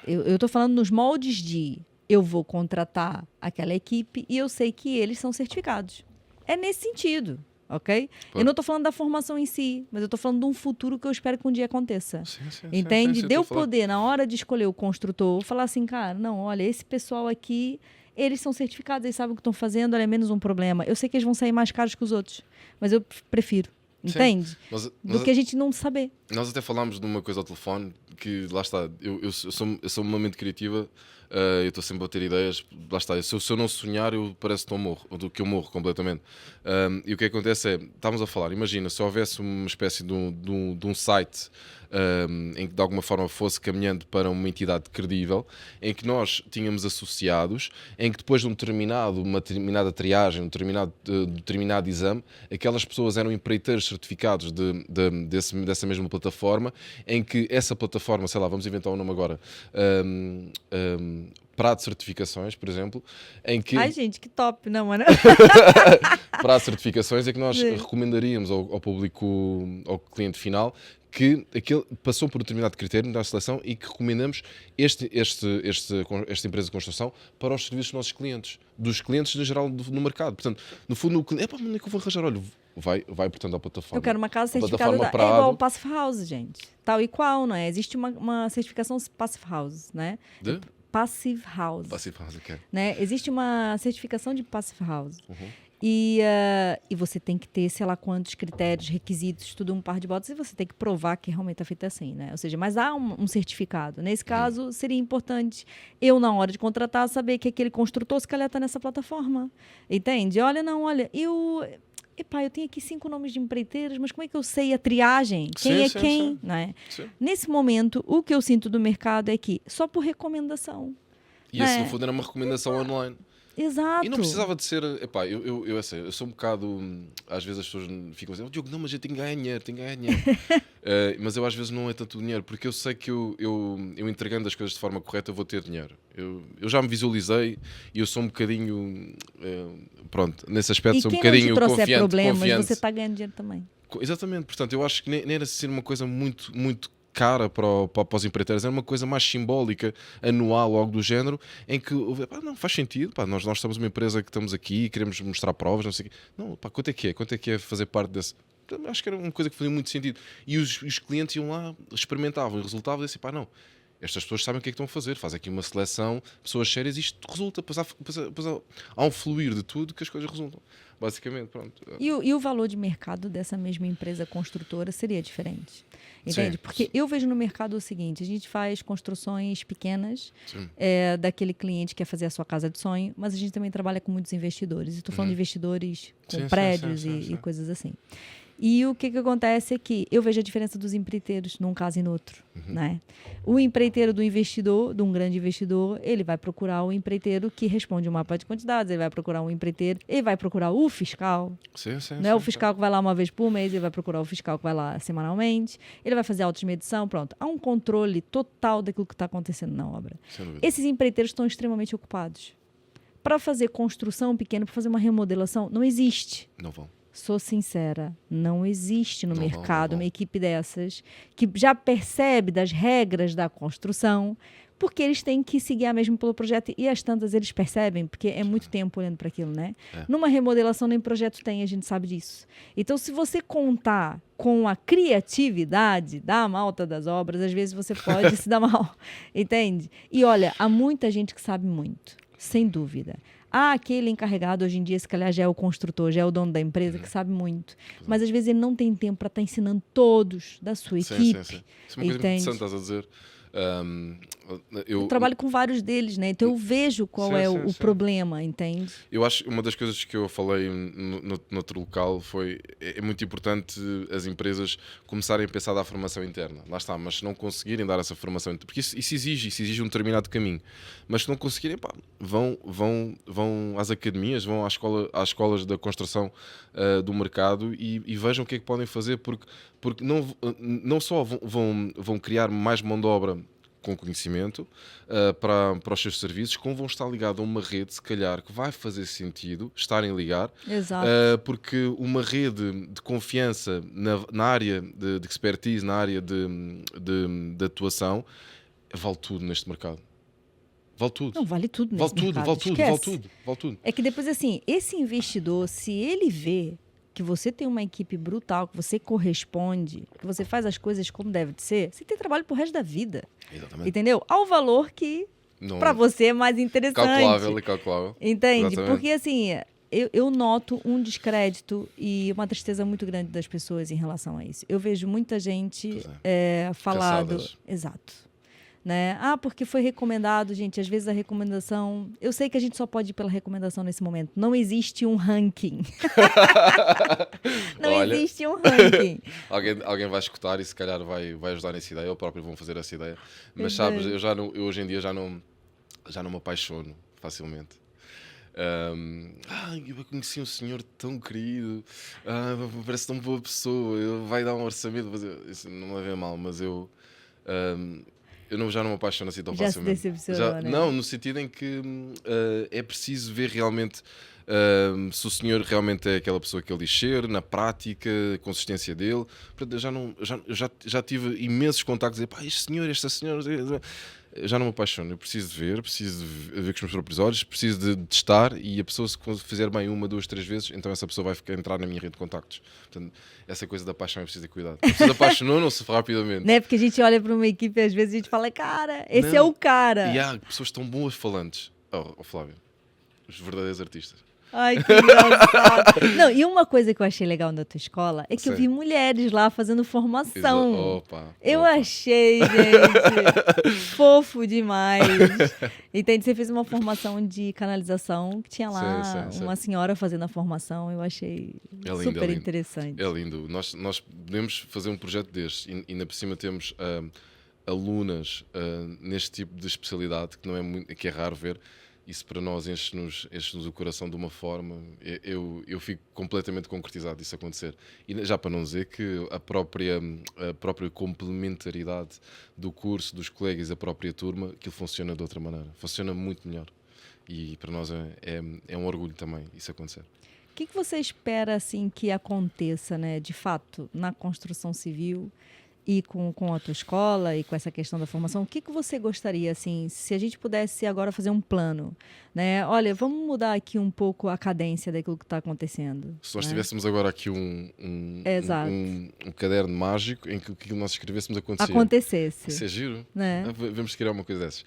Speaker 1: eu estou falando nos moldes de eu vou contratar aquela equipe e eu sei que eles são certificados. É nesse sentido. Ok? Eu não estou falando da formação em si, mas eu estou falando de um futuro que eu espero que um dia aconteça.
Speaker 2: Sim,
Speaker 1: entende? De eu poder, na hora de escolher o construtor, falar assim, cara, não, olha, esse pessoal aqui, eles são certificados, eles sabem o que estão fazendo, olha, é menos um problema. Eu sei que eles vão sair mais caros que os outros, mas eu prefiro, entende?
Speaker 2: Mas
Speaker 1: do que a gente não saber.
Speaker 2: Nós até falámos de uma coisa ao telefone que, lá está, eu sou uma mente criativa, eu estou sempre a ter ideias, lá está, se eu não sonhar, parece que eu morro completamente. E o que acontece é, estávamos a falar, imagina, se houvesse uma espécie de um site em que de alguma forma fosse caminhando para uma entidade credível, em que nós tínhamos associados, em que depois de uma determinada triagem, determinado exame, aquelas pessoas eram empreiteiros certificados dessa mesma plataforma, em que essa plataforma, sei lá, vamos inventar um nome agora, para de certificações, por exemplo, em que...
Speaker 1: Ai, gente, que top, não, mano.
Speaker 2: Para as certificações é que nós
Speaker 1: Sim.
Speaker 2: recomendaríamos ao público, ao cliente final, que aquele passou por um determinado critério na seleção e que recomendamos esta empresa de construção para os serviços dos nossos clientes, dos clientes no geral no mercado. Portanto, no fundo, o cliente, onde é que eu vou arranjar? Olha, vai portanto, à plataforma.
Speaker 1: Eu quero uma casa
Speaker 2: A
Speaker 1: certificada
Speaker 2: plataforma
Speaker 1: é
Speaker 2: Prado.
Speaker 1: igual o Passive House, gente. Tal e qual, não é? Existe uma certificação Passive House, né?
Speaker 2: De?
Speaker 1: Passive House.
Speaker 2: Passive House, ok.
Speaker 1: Né? Existe uma certificação de Passive House.
Speaker 2: Uhum.
Speaker 1: E você tem que ter, sei lá quantos critérios, requisitos, tudo um par de botas, e você tem que provar que realmente é feito assim, né? Ou seja, mas há um certificado. Nesse caso, seria importante eu, na hora de contratar, saber que aquele construtor, se calhar, está nessa plataforma. Entende? Olha, eu tenho aqui 5 nomes de empreiteiros, mas como é que eu sei a triagem? Quem
Speaker 2: Sim,
Speaker 1: é quem?
Speaker 2: sim.
Speaker 1: Né?
Speaker 2: Sim.
Speaker 1: Nesse momento, o que eu sinto do mercado é que só por recomendação.
Speaker 2: E esse, no fundo, era uma recomendação online.
Speaker 1: Exato.
Speaker 2: E não precisava de ser. Epá, eu sou um bocado. Às vezes as pessoas ficam assim: Diogo, não, mas eu tenho que ganhar dinheiro, mas eu às vezes não é tanto dinheiro, porque eu sei que eu entregando as coisas de forma correta eu vou ter dinheiro. Eu já me visualizei e eu sou um bocadinho. Pronto, nesse aspecto sou um bocadinho
Speaker 1: confiante. Problemas,
Speaker 2: confiante.
Speaker 1: você está ganhando dinheiro também.
Speaker 2: Exatamente, portanto, eu acho que nem era ser uma coisa muito, muito cara para os empreiteiros, era uma coisa mais simbólica, anual, algo do género, em que não faz sentido, nós somos uma empresa que estamos aqui e queremos mostrar provas, não sei o quê. Não, quanto é que é? Quanto é que é fazer parte desse? Acho que era uma coisa que fazia muito sentido. E os clientes iam lá, experimentavam e resultava desse, não, estas pessoas sabem o que é que estão a fazer, fazem aqui uma seleção, pessoas sérias, e isto resulta, depois há um fluir de tudo que as coisas resultam. Basicamente, pronto.
Speaker 1: E o valor de mercado dessa mesma empresa construtora seria diferente. Entende?
Speaker 2: Sim.
Speaker 1: Porque eu vejo no mercado o seguinte: a gente faz construções pequenas daquele cliente que quer fazer a sua casa de sonho, mas a gente também trabalha com muitos investidores. Estou falando de investidores com prédios e coisas assim. E o que acontece é que eu vejo a diferença dos empreiteiros num caso e no outro. Né? O empreiteiro do investidor, de um grande investidor, ele vai procurar o empreiteiro que responde um mapa de quantidades, ele vai procurar um empreiteiro, ele vai procurar o fiscal. Não é o fiscal que vai lá uma vez por mês, ele vai procurar o fiscal que vai lá semanalmente, ele vai fazer auto-medição, pronto. Há um controle total daquilo que está acontecendo na obra. Esses empreiteiros estão extremamente ocupados. Para fazer construção pequena, para fazer uma remodelação, não existe.
Speaker 2: Não vão.
Speaker 1: Sou sincera, não existe no mercado uma equipe dessas que já percebe das regras da construção, porque eles têm que seguir a mesma pelo projeto, e as tantas eles percebem, porque é muito tempo olhando para aquilo, né? Numa remodelação nem projeto tem, a gente sabe disso. Então, se você contar com a criatividade da malta das obras, às vezes você pode se dar mal, entende? E olha, há muita gente que sabe muito, sem dúvida. Aquele encarregado hoje em dia, se calhar já é o construtor, já é o dono da empresa, que sabe muito. Mas às vezes ele não tem tempo para estar ensinando todos da sua equipe.
Speaker 2: Sim. Isso é uma coisa interessante, estás a dizer.
Speaker 1: Eu trabalho com vários deles, né? Então eu vejo qual é o problema, entende?
Speaker 2: Eu acho que uma das coisas que eu falei no outro local foi: é muito importante as empresas começarem a pensar da formação interna. Lá está, mas se não conseguirem dar essa formação interna, porque isso exige um determinado caminho, mas se não conseguirem, vão às academias, vão às escolas da construção do mercado e vejam o que é que podem fazer, porque não só vão criar mais mão de obra com conhecimento para os seus serviços, como vão estar ligados a uma rede, se calhar, que vai fazer sentido estarem ligar, porque uma rede de confiança na área de expertise, na área de atuação, vale tudo neste mercado. Vale tudo.
Speaker 1: Não, vale tudo nesse mercado.
Speaker 2: Vale tudo.
Speaker 1: É que depois, assim, esse investidor, se ele vê que você tem uma equipe brutal, que você corresponde, que você faz as coisas como deve de ser, você tem trabalho pro resto da vida.
Speaker 2: Exatamente.
Speaker 1: Entendeu? Ao valor que para você é mais interessante.
Speaker 2: Calculável.
Speaker 1: Entende?
Speaker 2: Exatamente.
Speaker 1: Porque assim, eu noto um descrédito e uma tristeza muito grande das pessoas em relação a isso. Eu vejo muita gente falado...
Speaker 2: Cansadas.
Speaker 1: Exato. Né? Ah, porque foi recomendado, gente. Às vezes a recomendação... Eu sei que a gente só pode ir pela recomendação nesse momento. Não existe um ranking. Não
Speaker 2: Olha.
Speaker 1: existe um ranking.
Speaker 2: Alguém vai escutar e se calhar vai ajudar nessa ideia, ou próprio vão fazer essa ideia. Mas
Speaker 1: Pois
Speaker 2: sabes,
Speaker 1: é.
Speaker 2: eu hoje em dia já não me apaixono facilmente. Eu conheci um senhor tão querido, parece tão boa pessoa, ele vai dar um orçamento, isso não me leva a mal, mas já não me apaixono assim tão
Speaker 1: Já se
Speaker 2: facilmente.
Speaker 1: decepcionou, né?
Speaker 2: Não, no sentido em que é preciso ver realmente se o senhor realmente é aquela pessoa que ele diz ser, na prática, a consistência dele. Portanto, já tive imensos contactos a dizer, pá, este senhor, esta senhora, já não me apaixono. Eu preciso de ver com os meus próprios olhos, preciso de testar, e a pessoa, se fizer bem 1, 2, 3 vezes, então essa pessoa vai entrar na minha rede de contactos. Portanto, essa coisa da paixão é preciso ter cuidado. As pessoas apaixonam-se rapidamente.
Speaker 1: Né? Porque a gente olha para uma equipe e às vezes a gente fala, cara, esse
Speaker 2: Não.
Speaker 1: é o cara.
Speaker 2: E há pessoas tão boas falantes. Oh, Flávio, os verdadeiros artistas.
Speaker 1: Ai, que engraçado. Não, e uma coisa que eu achei legal na tua escola é que eu
Speaker 2: Sim.
Speaker 1: vi mulheres lá fazendo formação.
Speaker 2: Opa.
Speaker 1: Eu achei, gente, fofo demais. Entende? Você fez uma formação de canalização que tinha lá
Speaker 2: Sim.
Speaker 1: uma senhora fazendo a formação. Eu achei
Speaker 2: É lindo,
Speaker 1: super
Speaker 2: é lindo.
Speaker 1: interessante.
Speaker 2: É lindo. Nós podemos fazer um projeto deste e ainda por cima temos alunas neste tipo de especialidade que, não é muito, que é raro ver. Isso para nós enche-nos o coração de uma forma. Eu fico completamente concretizado disso acontecer. E já para não dizer que a própria complementaridade do curso, dos colegas, da própria turma, aquilo funciona de outra maneira. Funciona muito melhor. E para nós é um orgulho também isso acontecer.
Speaker 1: O que você espera assim, que aconteça, né, de fato, na construção civil e com a tua escola e com essa questão da formação? O que você gostaria, assim, se a gente pudesse agora fazer um plano, né? Olha, vamos mudar aqui um pouco a cadência daquilo que está acontecendo.
Speaker 2: Se nós
Speaker 1: né?
Speaker 2: tivéssemos agora aqui um caderno mágico em que o que nós escrevêssemos
Speaker 1: acontecesse.
Speaker 2: Isso é giro.
Speaker 1: Né?
Speaker 2: Vamos criar uma coisa dessas.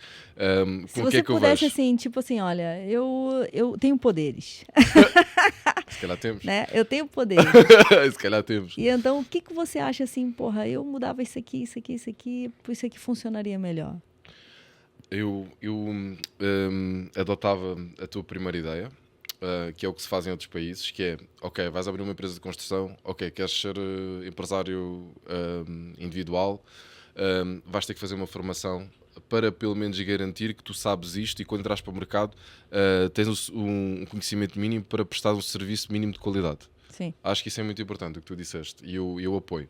Speaker 1: Se você pudesse, assim, tipo assim, olha, eu tenho poderes.
Speaker 2: Se calhar temos.
Speaker 1: Né? Eu tenho poderes.
Speaker 2: Se calhar temos.
Speaker 1: E então, o que você acha assim, porra, eu mudava isso aqui, por isso aqui funcionaria melhor?
Speaker 2: Eu adotava a tua primeira ideia, que é o que se faz em outros países, que é, ok, vais abrir uma empresa de construção, ok, queres ser empresário individual, vais ter que fazer uma formação para pelo menos garantir que tu sabes isto e quando entras para o mercado tens um conhecimento mínimo para prestar um serviço mínimo de qualidade.
Speaker 1: Sim.
Speaker 2: Acho que isso é muito importante, o que tu disseste, e eu apoio.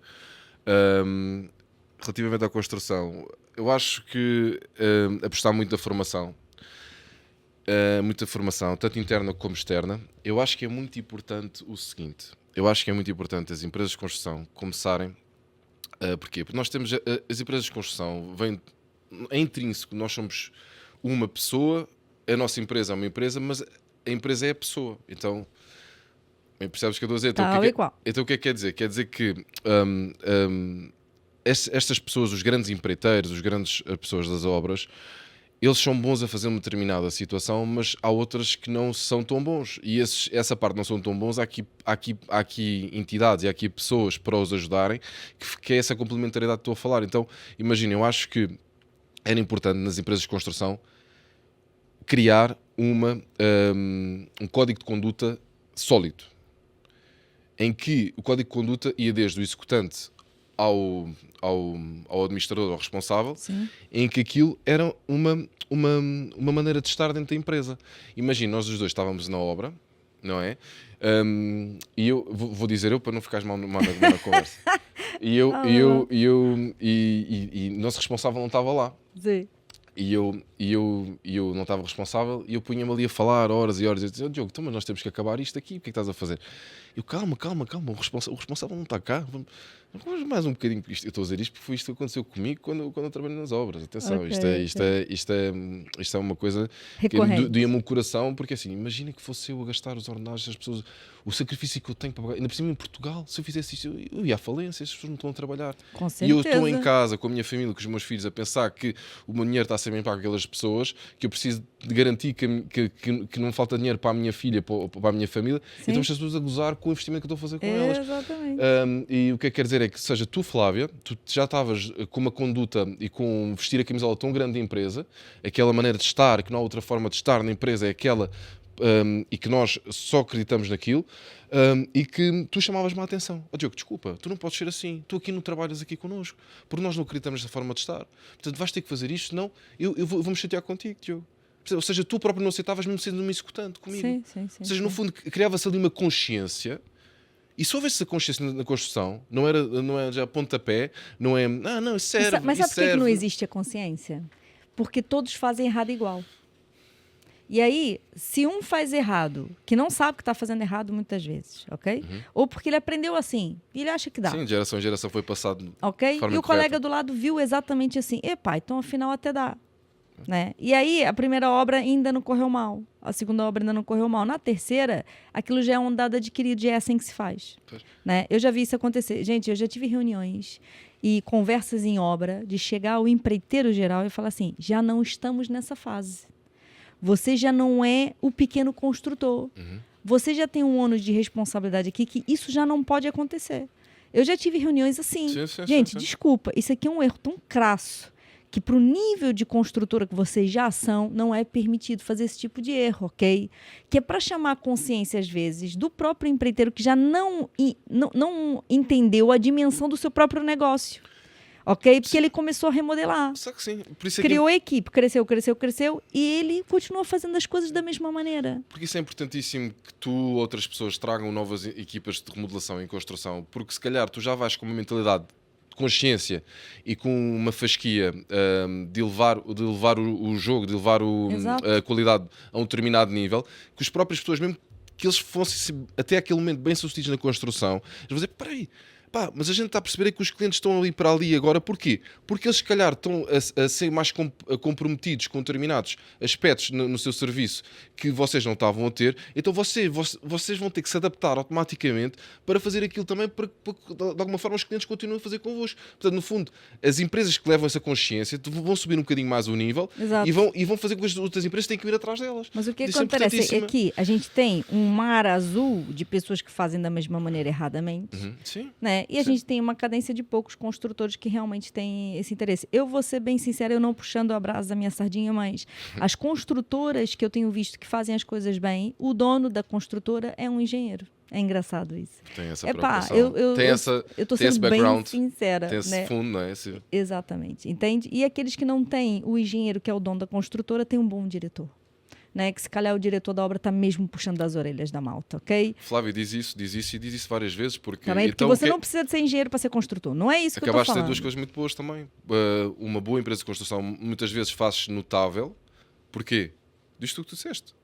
Speaker 2: Relativamente à construção, eu acho que apostar muito na formação, muita formação, tanto interna como externa. Eu acho que é muito importante o seguinte, eu acho que é muito importante as empresas de construção começarem, porquê? Porque nós temos, as empresas de construção, é intrínseco, nós somos uma pessoa, a nossa empresa é uma empresa, mas a empresa é a pessoa, então... Percebes o que eu estou a dizer? Então o que é que quer dizer? Quer dizer que estas pessoas, os grandes empreiteiros, as grandes pessoas das obras, eles são bons a fazer uma determinada situação, mas há outras que não são tão bons. E essa parte não são tão bons. Há aqui entidades e há aqui pessoas para os ajudarem, que é essa complementaridade que estou a falar. Então, imagina, eu acho que era importante nas empresas de construção criar um código de conduta sólido, em que o código de conduta ia desde o executante ao administrador, ao responsável.
Speaker 1: Sim.
Speaker 2: Em que aquilo era uma maneira de estar dentro da empresa. Imagina, nós os dois estávamos na obra, não é? E eu vou dizer para não ficares mal na conversa. E o nosso responsável não estava lá.
Speaker 1: Sim.
Speaker 2: E eu não estava responsável e eu punha-me ali a falar horas e horas e eu dizia, Diogo, então, mas nós temos que acabar isto aqui, o que é que estás a fazer? Eu, calma, o responsável não está cá, vamos mais um bocadinho, eu estou a dizer isto porque foi isto que aconteceu comigo quando eu trabalho nas obras, atenção,
Speaker 1: Okay,
Speaker 2: isto é uma coisa
Speaker 1: recorrente.
Speaker 2: que doía-me o coração, porque assim, imagina que fosse eu a gastar os ordenados das pessoas, o sacrifício que eu tenho para pagar, ainda por cima em Portugal, se eu fizesse isto, eu ia à falência, as pessoas não estão a trabalhar.
Speaker 1: Com
Speaker 2: E eu
Speaker 1: certeza.
Speaker 2: estou em casa com a minha família, com os meus filhos, a pensar que o meu dinheiro está a tratem bem para aquelas pessoas, que eu preciso de garantir que não falta dinheiro para a minha filha, para a minha família.
Speaker 1: Sim.
Speaker 2: Então as pessoas a gozar com o investimento que eu estou a fazer com elas.
Speaker 1: Exatamente.
Speaker 2: E o que é que quer dizer é que, seja tu, Flávia, tu já estavas com uma conduta e com vestir a camisola tão grande da empresa, aquela maneira de estar, que não há outra forma de estar na empresa, é aquela, e que nós só acreditamos naquilo, e que tu chamavas-me a atenção. Diogo, desculpa, tu não podes ser assim, tu aqui não trabalhas aqui connosco, porque nós não acreditamos nessa forma de estar. Portanto, vais ter que fazer isto, senão eu vou-me chatear contigo, Diogo. Ou seja, tu próprio não aceitavas mesmo sendo uma executante comigo.
Speaker 1: Sim.
Speaker 2: Ou seja, no fundo, criava-se ali uma consciência. E se houvesse essa consciência na construção, não é já pontapé, não é, não, isso serve,
Speaker 1: Mas sabe
Speaker 2: isso
Speaker 1: por que
Speaker 2: serve.
Speaker 1: não existe a consciência? Porque todos fazem errado igual. E aí, se um faz errado, que não sabe que está fazendo errado muitas vezes, ok? Ou porque ele aprendeu assim, e ele acha que dá.
Speaker 2: Sim, de geração em geração foi passado
Speaker 1: Ok?
Speaker 2: de forma
Speaker 1: E o
Speaker 2: correta.
Speaker 1: colega do lado viu exatamente assim, epá, então afinal até dá. Né? E aí, a primeira obra ainda não correu mal. A segunda obra ainda não correu mal. Na terceira, aquilo já é um dado adquirido, já é assim que se faz. Né? Eu já vi isso acontecer. Gente, eu já tive reuniões e conversas em obra de chegar ao empreiteiro geral e falar assim, já não estamos nessa fase. Você já não é o pequeno construtor. Você já tem um ônus de responsabilidade aqui que isso já não pode acontecer. Eu já tive reuniões assim. Gente, desculpa, isso aqui é um erro tão crasso que para o nível de construtora que vocês já são, não é permitido fazer esse tipo de erro, ok? Que é para chamar a consciência, às vezes, do próprio empreiteiro que já não entendeu a dimensão do seu próprio negócio, ok? Porque ele começou a remodelar.
Speaker 2: Só que sim. Por isso
Speaker 1: Criou a equipe, cresceu, e ele continua fazendo as coisas da mesma maneira.
Speaker 2: Porque isso é importantíssimo que tu, outras pessoas, tragam novas equipas de remodelação e construção, porque se calhar tu já vais com uma mentalidade de consciência e com uma fasquia de levar o jogo, de levar a qualidade a um determinado nível, que as próprias pessoas, mesmo que eles fossem até aquele momento bem sucedidos na construção, eles vão dizer, peraí, mas a gente está a perceber que os clientes estão ali para ali agora, porquê? Porque eles se calhar estão a ser mais comprometidos com determinados aspectos no seu serviço que vocês não estavam a ter, então vocês vão ter que se adaptar automaticamente para fazer aquilo também, para de alguma forma os clientes continuem a fazer convosco. Portanto, no fundo, as empresas que levam essa consciência vão subir um bocadinho mais o nível e vão fazer com que as outras empresas têm que ir atrás delas.
Speaker 1: Mas o que acontece é que a gente tem um mar azul de pessoas que fazem da mesma maneira erradamente,
Speaker 2: Sim.
Speaker 1: Né? E a gente tem uma cadência de poucos construtores que realmente têm esse interesse. Eu vou ser bem sincera, eu não puxando a brasa da minha sardinha, mas as construtoras que eu tenho visto que fazem as coisas bem, o dono da construtora é um engenheiro. É engraçado isso.
Speaker 2: Tem essa preocupação. Eu
Speaker 1: estou sendo bem sincera.
Speaker 2: Tem esse fundo, não é?
Speaker 1: Exatamente. Entende? E aqueles que não têm o engenheiro, que é o dono da construtora, tem um bom diretor. Né, que se calhar o diretor da obra está mesmo puxando das orelhas da malta, ok?
Speaker 2: Flávio diz isso e diz isso várias vezes. Porque
Speaker 1: você não precisa de ser engenheiro para ser construtor, não é isso que eu estou falando.
Speaker 2: Acabaste de ter duas coisas muito boas também. Uma boa empresa de construção muitas vezes fazes notável. Porquê? Disto que tu disseste.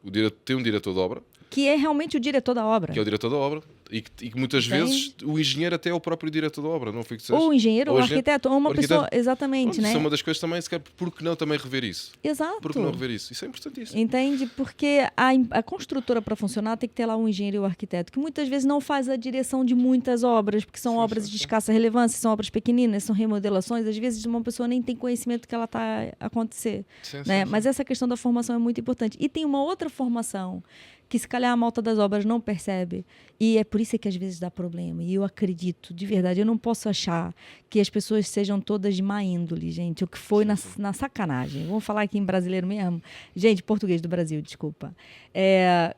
Speaker 2: Tem um diretor de obra.
Speaker 1: Que é realmente o diretor da obra.
Speaker 2: Que é o diretor da obra. E que muitas vezes o engenheiro até é o próprio diretor da obra, não foi que disseste?
Speaker 1: Ou o engenheiro, ou o arquiteto, ou uma pessoa, exatamente,
Speaker 2: pronto,
Speaker 1: né?
Speaker 2: Isso é uma das coisas também, se quer, por que não também rever isso?
Speaker 1: Exato.
Speaker 2: Por que não rever isso? Isso é importantíssimo.
Speaker 1: Entende? Porque a construtora, para funcionar, tem que ter lá um engenheiro e um arquiteto, que muitas vezes não faz a direção de muitas obras, porque são obras de escassa relevância, são obras pequeninas, são remodelações, às vezes uma pessoa nem tem conhecimento que ela está a acontecer. Né? Mas essa questão da formação é muito importante. E tem uma outra formação que se calhar a malta das obras não percebe, e é por isso que às vezes dá problema, e eu acredito, de verdade, eu não posso achar que as pessoas sejam todas de má índole, gente, o que foi na sacanagem, vamos falar aqui em brasileiro mesmo, gente, português do Brasil, desculpa,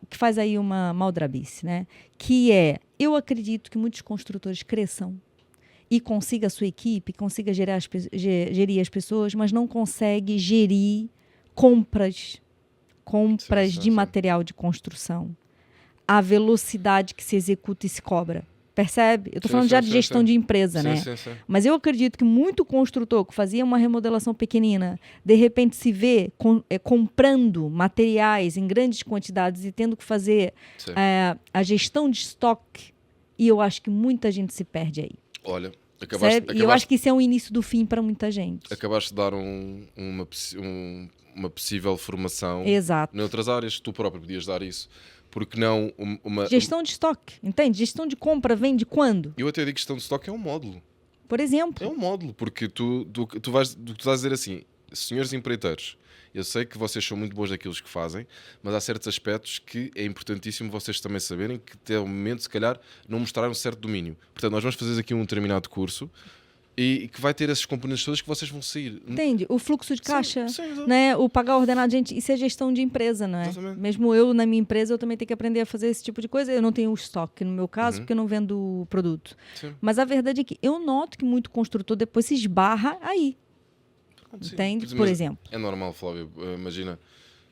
Speaker 1: que faz aí uma maldrabice, né, que eu acredito que muitos construtores cresçam e consiga a sua equipe, consiga gerir as pessoas, mas não consegue gerir compras de material de construção, a velocidade que se executa e se cobra. Percebe? Eu estou falando já de gestão de empresa, né?
Speaker 2: Sim.
Speaker 1: Mas eu acredito que muito construtor que fazia uma remodelação pequenina, de repente se vê comprando materiais em grandes quantidades e tendo que fazer a gestão de estoque, e eu acho que muita gente se perde aí.
Speaker 2: Olha,
Speaker 1: e eu acho que isso é o início do fim para muita gente.
Speaker 2: Acabaste de dar uma possível formação noutras áreas, tu próprio podias dar isso. Porque não
Speaker 1: gestão de estoque, entende? Gestão de compra vem de quando?
Speaker 2: Eu até digo que gestão de estoque é um módulo.
Speaker 1: Por exemplo.
Speaker 2: É um módulo, porque tu vais dizer assim, senhores empreiteiros, eu sei que vocês são muito bons naquilo que fazem, mas há certos aspectos que é importantíssimo vocês também saberem que até o momento, se calhar, não mostraram um certo domínio. Portanto, nós vamos fazer aqui um determinado curso e que vai ter esses componentes todos que vocês vão sair.
Speaker 1: Entende? O fluxo de caixa,
Speaker 2: sim,
Speaker 1: né? O pagar ordenado, gente, isso é gestão de empresa, não é?
Speaker 2: Exatamente.
Speaker 1: Mesmo eu, na minha empresa, eu também tenho que aprender a fazer esse tipo de coisa. Eu não tenho o estoque, no meu caso, porque eu não vendo produto.
Speaker 2: Sim.
Speaker 1: Mas a verdade é que eu noto que muito construtor depois se esbarra aí.
Speaker 2: Sim.
Speaker 1: Entende?
Speaker 2: Mas
Speaker 1: Por exemplo.
Speaker 2: é normal, Flávio. Imagina,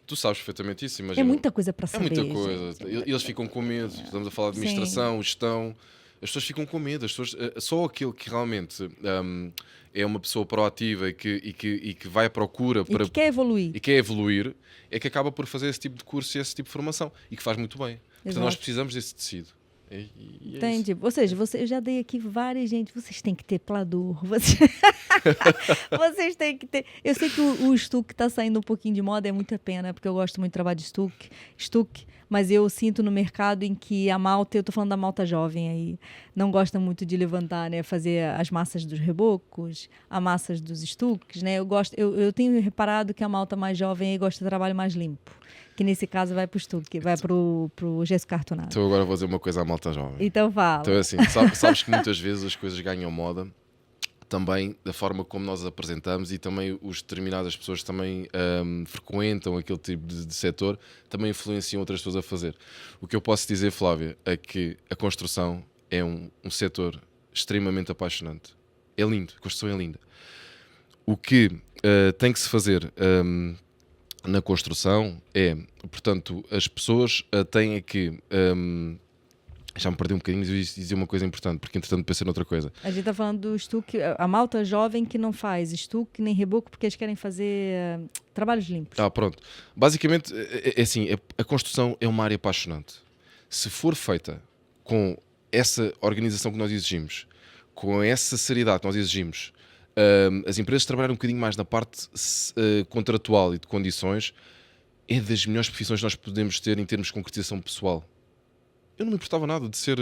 Speaker 2: tu sabes perfeitamente isso. Imagina,
Speaker 1: É muita coisa para
Speaker 2: é
Speaker 1: saber.
Speaker 2: muita coisa.
Speaker 1: gente, é muita
Speaker 2: Eles ficam com medo. Estamos a falar de administração, gestão. As pessoas ficam com medo. As pessoas, só aquele que realmente é uma pessoa proativa e que vai à procura
Speaker 1: E que quer evoluir.
Speaker 2: e quer evoluir, é que acaba por fazer esse tipo de curso e esse tipo de formação. E que faz muito bem. Portanto, nós precisamos desse tecido. E é
Speaker 1: Entende?
Speaker 2: isso.
Speaker 1: Ou seja, eu já dei aqui várias, gente. Vocês têm que ter plador. Vocês têm que ter. Eu sei que o estuque está saindo um pouquinho de moda, é muita pena, porque eu gosto muito de trabalho de estuque, mas eu sinto no mercado em que a malta, eu estou falando da malta jovem aí, não gosta muito de levantar, né? Fazer as massas dos rebocos, as massas dos estuques, né? Eu tenho reparado que a malta mais jovem aí gosta de trabalho mais limpo. Que nesse caso vai para o estuque, vai para o gesso cartonado.
Speaker 2: Então agora vou dizer uma coisa à malta jovem.
Speaker 1: Então fala.
Speaker 2: Então é assim, sabes que muitas vezes as coisas ganham moda também da forma como nós apresentamos e também os determinadas pessoas também frequentam aquele tipo de setor, também influenciam outras pessoas a fazer. O que eu posso dizer, Flávia, é que a construção é um setor extremamente apaixonante. É lindo, a construção é linda. O que tem que se fazer na construção é, portanto, as pessoas têm que... já me perdi um bocadinho, mas eu ia dizer uma coisa importante, porque entretanto pensei noutra coisa.
Speaker 1: A gente está falando do estuque, a malta jovem que não faz estuque nem reboco porque eles querem fazer trabalhos limpos.
Speaker 2: Pronto. Basicamente, é assim, a construção é uma área apaixonante. Se for feita com essa organização que nós exigimos, com essa seriedade que nós exigimos, as empresas trabalharem um bocadinho mais na parte contratual e de condições, é das melhores profissões que nós podemos ter em termos de concretização pessoal. Eu não me importava nada de ser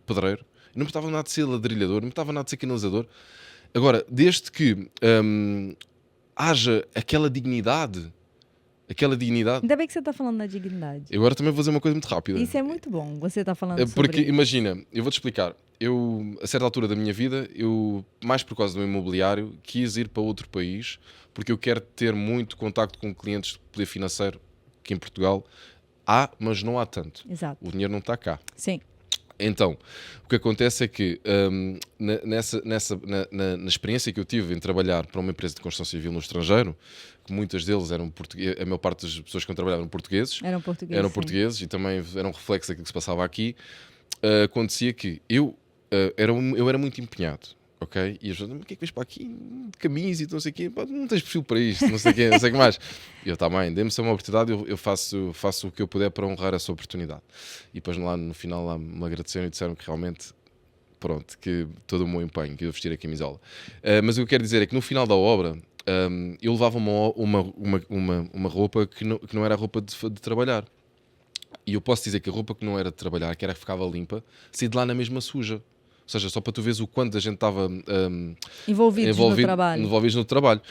Speaker 2: pedreiro, não me importava nada de ser ladrilhador, não me importava nada de ser canalizador. Agora, desde que haja aquela dignidade.
Speaker 1: Ainda bem que você está falando da dignidade.
Speaker 2: Eu agora também vou dizer uma coisa muito rápida.
Speaker 1: Isso é muito bom, você está falando sobre
Speaker 2: Porque,
Speaker 1: isso.
Speaker 2: imagina, eu vou-te explicar. Eu, a certa altura da minha vida, mais por causa do imobiliário, quis ir para outro país, porque eu quero ter muito contacto com clientes de poder financeiro, que em Portugal há, mas não há tanto.
Speaker 1: Exato.
Speaker 2: O dinheiro não está cá.
Speaker 1: Sim.
Speaker 2: Então, o que acontece é que na experiência que eu tive em trabalhar para uma empresa de construção civil no estrangeiro, que muitas deles eram portugueses, a maior parte das pessoas que eu trabalhava eram portugueses.
Speaker 1: Eram
Speaker 2: Eram portugueses e também eram reflexo daquilo que se passava aqui. Acontecia que eu era muito empenhado, ok? E as pessoas, o que é que vens para aqui? De camisa e não sei o quê, não tens perfil para isto, não sei o quê, não sei o que mais. E eu, tá bem, dê-me só uma oportunidade, eu faço o que eu puder para honrar essa oportunidade. E depois lá no final lá me agradeceram e disseram que realmente, pronto, que todo o meu empenho, que eu vestir a camisola. Mas o que eu quero dizer é que no final da obra, eu levava uma roupa que não era a roupa de trabalhar. E eu posso dizer que a roupa que não era de trabalhar, que era que ficava limpa, saí de lá na mesma suja. Ou seja, só para tu veres o quanto a gente estava
Speaker 1: envolvidos
Speaker 2: no trabalho.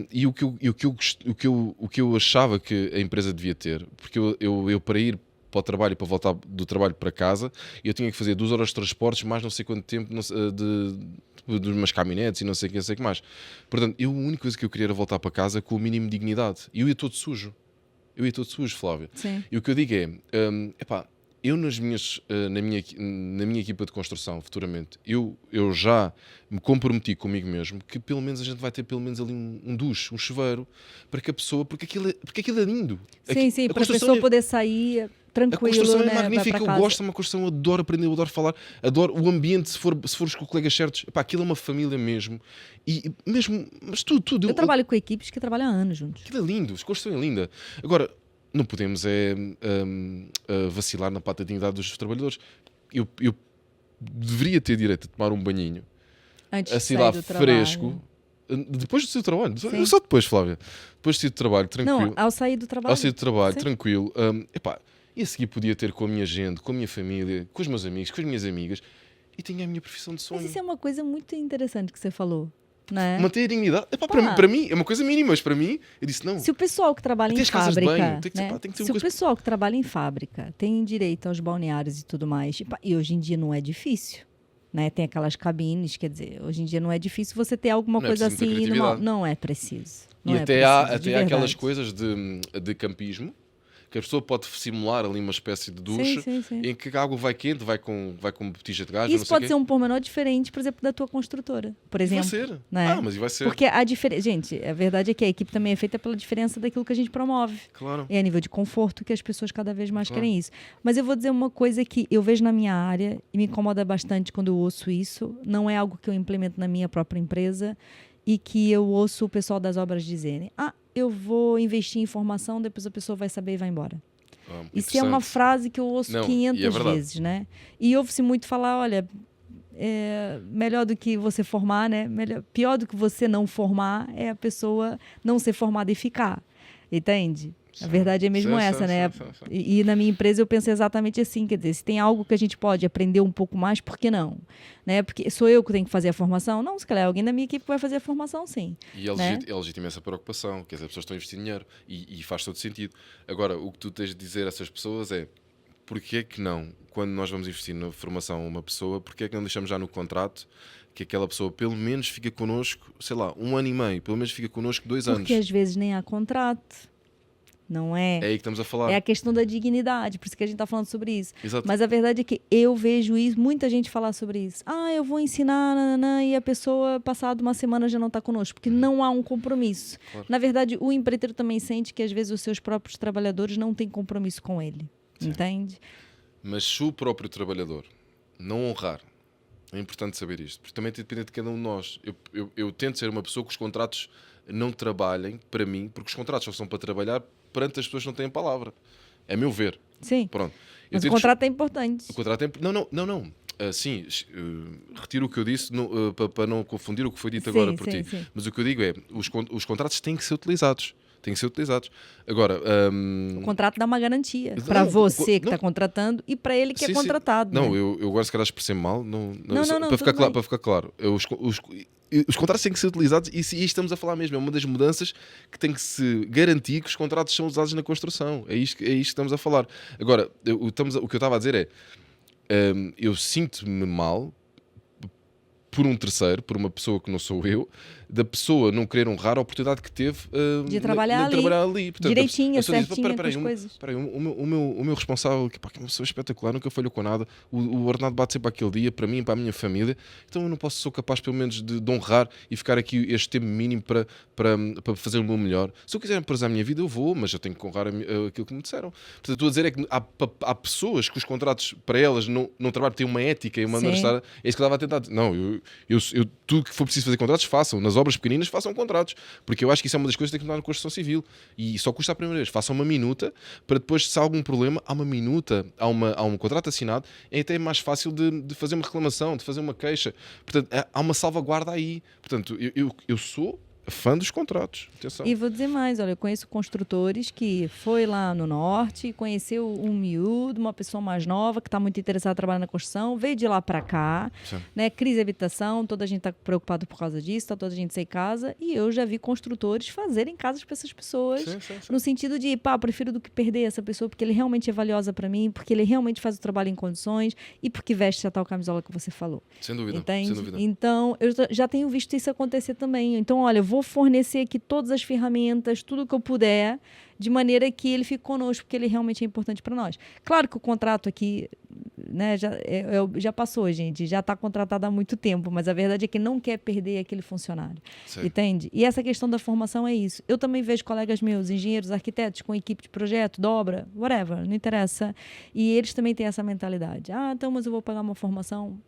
Speaker 2: E o que eu achava que a empresa devia ter, porque eu para ir para o trabalho e para voltar do trabalho para casa, eu tinha que fazer 2 horas de transportes, mais não sei quanto tempo de umas caminhonetes e não sei o que mais. Portanto, a única coisa que eu queria era voltar para casa com o mínimo de dignidade. E eu ia todo sujo. Flávia.
Speaker 1: Sim.
Speaker 2: E o que eu digo é, eu na minha equipa de construção, futuramente, eu já me comprometi comigo mesmo que pelo menos a gente vai ter pelo menos ali um duche, um chuveiro, para que a pessoa, porque aquilo é lindo.
Speaker 1: Sim, para a pessoa poder sair tranquilo.
Speaker 2: A construção é
Speaker 1: né,
Speaker 2: magnífica, eu gosto de uma construção, eu adoro aprender, eu adoro falar, adoro o ambiente, se fores com colegas certos, aquilo é uma família mesmo. E mesmo, mas tudo.
Speaker 1: Eu trabalho com equipes que trabalham há anos juntos.
Speaker 2: Aquilo é lindo, a construção é linda. Agora, não podemos vacilar na pata de dignidade dos trabalhadores. Eu deveria ter direito a tomar um banhinho,
Speaker 1: antes
Speaker 2: assim lá fresco, depois do seu trabalho.
Speaker 1: Sim.
Speaker 2: Só depois, Flávia. Depois de sair do trabalho, tranquilo.
Speaker 1: Não, ao sair do trabalho. Sim.
Speaker 2: Tranquilo. E a seguir podia ter com a minha gente, com a minha família, com os meus amigos, com as minhas amigas, e tinha a minha profissão de sonho.
Speaker 1: Mas isso é uma coisa muito interessante que você falou. né?
Speaker 2: Manter a dignidade. Epá,
Speaker 1: Pá.
Speaker 2: para mim, é uma coisa mínima, mas para mim, eu disse não.
Speaker 1: Se o pessoal que trabalha
Speaker 2: Até
Speaker 1: em
Speaker 2: as casas de
Speaker 1: fábrica,
Speaker 2: banho, tem que ter-
Speaker 1: né?
Speaker 2: pá, tem que ter
Speaker 1: Se
Speaker 2: uma
Speaker 1: o
Speaker 2: coisa-
Speaker 1: pessoal que trabalha em fábrica tem direito aos balneários e tudo mais, e hoje em dia não é difícil, né? Tem aquelas cabines, quer dizer, hoje em dia não é difícil você ter alguma
Speaker 2: Não é
Speaker 1: coisa
Speaker 2: preciso muita
Speaker 1: assim.
Speaker 2: criatividade.
Speaker 1: Não é preciso. Não
Speaker 2: E
Speaker 1: é
Speaker 2: até há,
Speaker 1: preciso, de
Speaker 2: até há aquelas
Speaker 1: verdade.
Speaker 2: coisas de campismo que a pessoa pode simular ali uma espécie de duche
Speaker 1: Sim.
Speaker 2: em que a água vai quente, vai com botija de gás,
Speaker 1: Isso
Speaker 2: não sei o
Speaker 1: pode
Speaker 2: quê.
Speaker 1: ser um pormenor diferente, por exemplo, da tua construtora, por
Speaker 2: E vai
Speaker 1: exemplo.
Speaker 2: ser.
Speaker 1: Né?
Speaker 2: Mas e vai ser.
Speaker 1: Porque a diferença. Gente, a verdade é que a equipe também é feita pela diferença daquilo que a gente promove.
Speaker 2: Claro.
Speaker 1: É a nível de conforto que as pessoas cada vez mais
Speaker 2: Claro.
Speaker 1: querem isso. Mas eu vou dizer uma coisa que eu vejo na minha área e me incomoda bastante quando eu ouço isso. Não é algo que eu implemento na minha própria empresa e que eu ouço o pessoal das obras dizerem: eu vou investir em formação, depois a pessoa vai saber e vai embora. Isso é uma
Speaker 2: Interessante.
Speaker 1: frase que eu ouço
Speaker 2: Não, e é
Speaker 1: 500
Speaker 2: verdade.
Speaker 1: vezes, né? E ouve-se muito falar, olha, melhor do que você formar, né? Pior do que você não formar é a pessoa não ser formada e ficar. Entende? A verdade é mesmo essa, né?
Speaker 2: Sim.
Speaker 1: E na minha empresa eu penso exatamente assim, quer dizer, se tem algo que a gente pode aprender um pouco mais, por que não? Né? Porque sou eu que tenho que fazer a formação? Não, se calhar alguém da minha equipe vai fazer a formação, sim.
Speaker 2: E é
Speaker 1: né?
Speaker 2: legítima essa preocupação, que as pessoas estão a investir dinheiro e faz todo sentido. Agora, o que tu tens de dizer a essas pessoas é porque é que não, quando nós vamos investir na formação a uma pessoa, porque é que não deixamos já no contrato que aquela pessoa pelo menos fica connosco, sei lá, 1 ano e meio, pelo menos fica connosco 2 anos.
Speaker 1: Porque às vezes nem há contrato. Não é?
Speaker 2: É aí que estamos a falar.
Speaker 1: É a questão da dignidade, por isso que a gente está falando sobre isso.
Speaker 2: Exato.
Speaker 1: Mas a verdade é que eu vejo isso, muita gente falar sobre isso. Eu vou ensinar, nananã, e a pessoa, passado uma semana, já não está conosco, porque não há um compromisso.
Speaker 2: Claro.
Speaker 1: Na verdade, o empreiteiro também sente que, às vezes, os seus próprios trabalhadores não têm compromisso com ele.
Speaker 2: Sim.
Speaker 1: Entende?
Speaker 2: Mas se o próprio trabalhador não honrar, é importante saber isto, porque também depende de cada um de nós. Eu tento ser uma pessoa que os contratos não trabalhem para mim, porque os contratos só são para trabalhar perante as pessoas que não têm palavra. É meu ver.
Speaker 1: Sim.
Speaker 2: Pronto.
Speaker 1: Mas o contrato é importante.
Speaker 2: O contrato é... Não. Sim, retiro o que eu disse para não confundir o que foi dito agora por ti.
Speaker 1: Sim.
Speaker 2: Mas o que eu digo é, os contratos têm que ser utilizados. Agora...
Speaker 1: O contrato dá uma garantia para você que está contratando e para ele que é contratado.
Speaker 2: Não,
Speaker 1: né?
Speaker 2: eu agora se calhar expressei mal.
Speaker 1: Não,
Speaker 2: Para ficar claro. Os contratos têm que ser utilizados e estamos a falar mesmo. É uma das mudanças que tem que se garantir que os contratos são usados na construção. É isto que estamos a falar. Agora, o que eu estava a dizer é... eu sinto-me mal por um terceiro, por uma pessoa que não sou eu, da pessoa não querer honrar a oportunidade que teve
Speaker 1: de trabalhar ali.
Speaker 2: Portanto,
Speaker 1: direitinho,
Speaker 2: diz,
Speaker 1: certinho com as coisas.
Speaker 2: O meu responsável, que é uma pessoa espetacular, nunca falhou com nada, o ordenado bate sempre aquele dia, para mim, para a minha família, então eu não sou capaz pelo menos de honrar e ficar aqui este tempo mínimo para fazer o meu melhor. Se eu quiser prezar a minha vida, eu vou, mas eu tenho que honrar aquilo que me disseram. Portanto, estou a dizer é que há pessoas que os contratos para elas não trabalham, têm uma ética e uma maneira de estar. É isso que eu estava a tentar dizer. Não, eu tudo que for preciso fazer contratos, façam. Nas obras pequeninas, façam contratos. Porque eu acho que isso é uma das coisas que tem que mudar na construção civil. E só custa a primeira vez. Façam uma minuta para depois, se há algum problema, há uma minuta, há um contrato assinado, é até mais fácil de fazer uma reclamação, de fazer uma queixa. Portanto, há uma salvaguarda aí. Portanto, eu sou fã dos contratos. Atenção.
Speaker 1: E vou dizer mais, olha, eu conheço construtores que foi lá no norte, conheceu um miúdo, uma pessoa mais nova que está muito interessada em trabalhar na construção, veio de lá para cá, né? Crise de habitação, toda a gente está preocupado por causa disso, está toda a gente sem casa, e eu já vi construtores fazerem casas para essas pessoas, no sentido de, prefiro do que perder essa pessoa, porque ele realmente é valiosa para mim, porque ele realmente faz o trabalho em condições e porque veste a tal camisola que você falou.
Speaker 2: Sem dúvida.
Speaker 1: Entende?
Speaker 2: Sem dúvida.
Speaker 1: Então, eu já tenho visto isso acontecer também. Então, olha, eu vou fornecer aqui todas as ferramentas, tudo que eu puder, de maneira que ele fique conosco, porque ele realmente é importante para nós. Claro que o contrato aqui, né, já passou, gente, já está contratado há muito tempo, mas a verdade é que não quer perder aquele funcionário.
Speaker 2: Sim.
Speaker 1: Entende? E essa questão da formação é isso. Eu também vejo colegas meus, engenheiros, arquitetos, com equipe de projeto, de obra, whatever, não interessa. E eles também têm essa mentalidade. Então, mas eu vou pagar uma formação...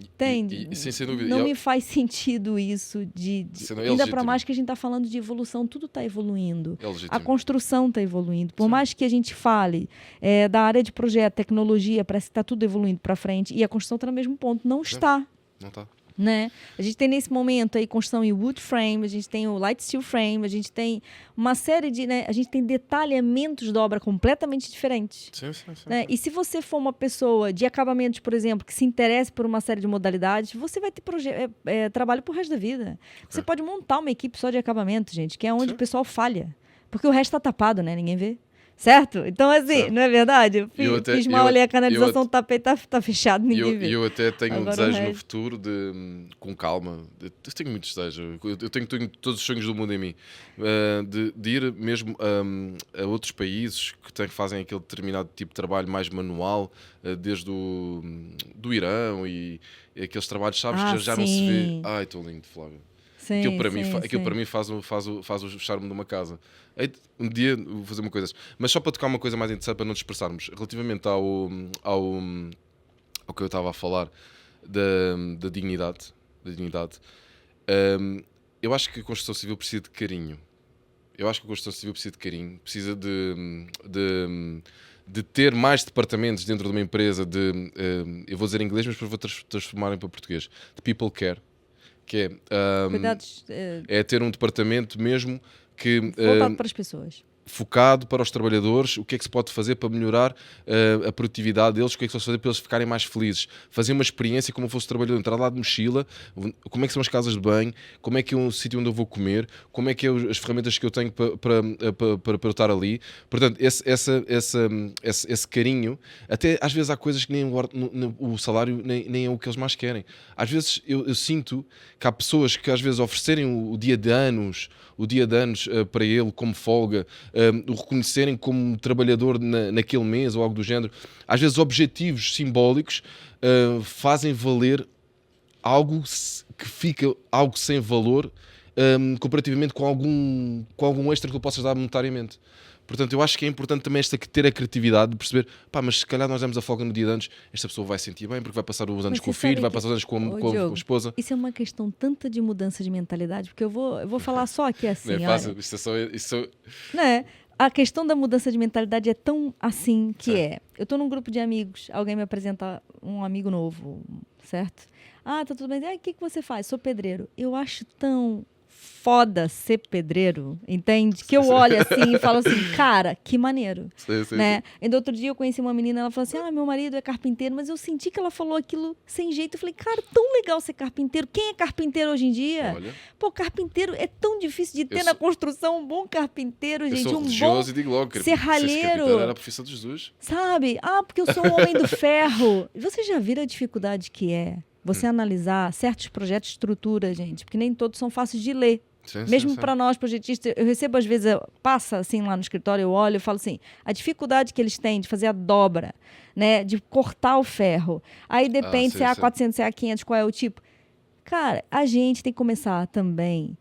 Speaker 1: Entende?
Speaker 2: Sem dúvida.
Speaker 1: Não me faz sentido isso ainda para mais que a gente está falando de evolução, tudo está evoluindo. A construção está evoluindo. Por mais que a gente fale da área de projeto, tecnologia, parece que está tudo evoluindo para frente e a construção está no mesmo ponto. Não está. né? A gente tem nesse momento aí construção em wood frame, a gente tem o light steel frame, a gente tem uma série de, né? A gente tem detalhamentos da obra completamente diferentes.
Speaker 2: Sim.
Speaker 1: Né? E se você for uma pessoa de acabamentos, por exemplo, que se interesse por uma série de modalidades, você vai ter trabalho pro resto da vida. Você pode montar uma equipe só de acabamento, gente, que é onde o pessoal falha. Porque o resto tá tapado, né? Ninguém vê. Certo? Então, assim, não é verdade? Fiz mal ali a canalização, o tapete tá fechado, ninguém vê.
Speaker 2: E eu até tenho
Speaker 1: Agora
Speaker 2: um desejo no futuro de, com calma, eu tenho muitos desejos, eu tenho todos os sonhos do mundo em mim, de ir mesmo a outros países que fazem aquele determinado tipo de trabalho mais manual, desde do Irão e aqueles trabalhos, sabes, que já não se vê. Ai, estou lindo, Flávio.
Speaker 1: Sim,
Speaker 2: aquilo para mim faz o charme de uma casa. Um dia vou fazer uma coisa. Mas só para tocar uma coisa mais interessante, para não dispersarmos, relativamente ao que eu estava a falar da dignidade. Eu acho que a construção civil precisa de carinho. Precisa de ter mais departamentos dentro de uma empresa eu vou dizer em inglês, mas depois vou transformar para português, de people care. Que
Speaker 1: Cuidados,
Speaker 2: é ter um departamento mesmo que
Speaker 1: voltado para as pessoas,
Speaker 2: focado para os trabalhadores, o que é que se pode fazer para melhorar a produtividade deles, o que é que se pode fazer para eles ficarem mais felizes, fazer uma experiência como fosse trabalhador, entrar lá de mochila, como é que são as casas de banho, como é que é um sítio onde eu vou comer, como é que é as ferramentas que eu tenho para eu estar ali. Portanto, esse carinho, até às vezes há coisas que nem o salário nem é o que eles mais querem. Às vezes eu sinto que há pessoas que às vezes oferecerem o dia de anos para ele como folga, o reconhecerem como trabalhador naquele mês ou algo do género, às vezes objetivos simbólicos fazem valer algo que fica algo sem valor comparativamente com algum extra que tu possas dar monetariamente. Portanto, eu acho que é importante também ter a criatividade de perceber, mas se calhar nós damos a folga no dia de anos, esta pessoa vai sentir bem porque vai passar os anos com o filho, vai passar os anos com a esposa.
Speaker 1: Isso é uma questão tanta de mudança de mentalidade, porque eu vou falar só aqui assim.
Speaker 2: Não é fácil, isso
Speaker 1: né? A questão da mudança de mentalidade é tão assim que eu tô num grupo de amigos, alguém me apresenta um amigo novo, certo? Tá tudo bem. O que você faz? Sou pedreiro. Eu acho tão foda ser pedreiro, entende? Que eu olho assim e falo assim, cara, que maneiro. Né? Ainda outro dia eu conheci uma menina, ela falou assim, meu marido é carpinteiro, mas eu senti que ela falou aquilo sem jeito. Eu falei, cara, tão legal ser carpinteiro. Quem é carpinteiro hoje em dia?
Speaker 2: Olha.
Speaker 1: Pô, carpinteiro é tão difícil de ter na construção, um bom carpinteiro, gente.
Speaker 2: Eu sou religioso e digo logo,
Speaker 1: serralheiro.
Speaker 2: Era a profissão de Jesus.
Speaker 1: Sabe? Porque eu sou um homem do ferro. Você já viu a dificuldade que é você analisar certos projetos de estrutura, gente? Porque nem todos são fáceis de ler. Mesmo para nós, projetistas, eu recebo às vezes, passa assim lá no escritório, eu olho e falo assim, a dificuldade que eles têm de fazer a dobra, né, de cortar o ferro. Aí depende se é A400, se é A500, qual é o tipo. Cara, a gente tem que começar também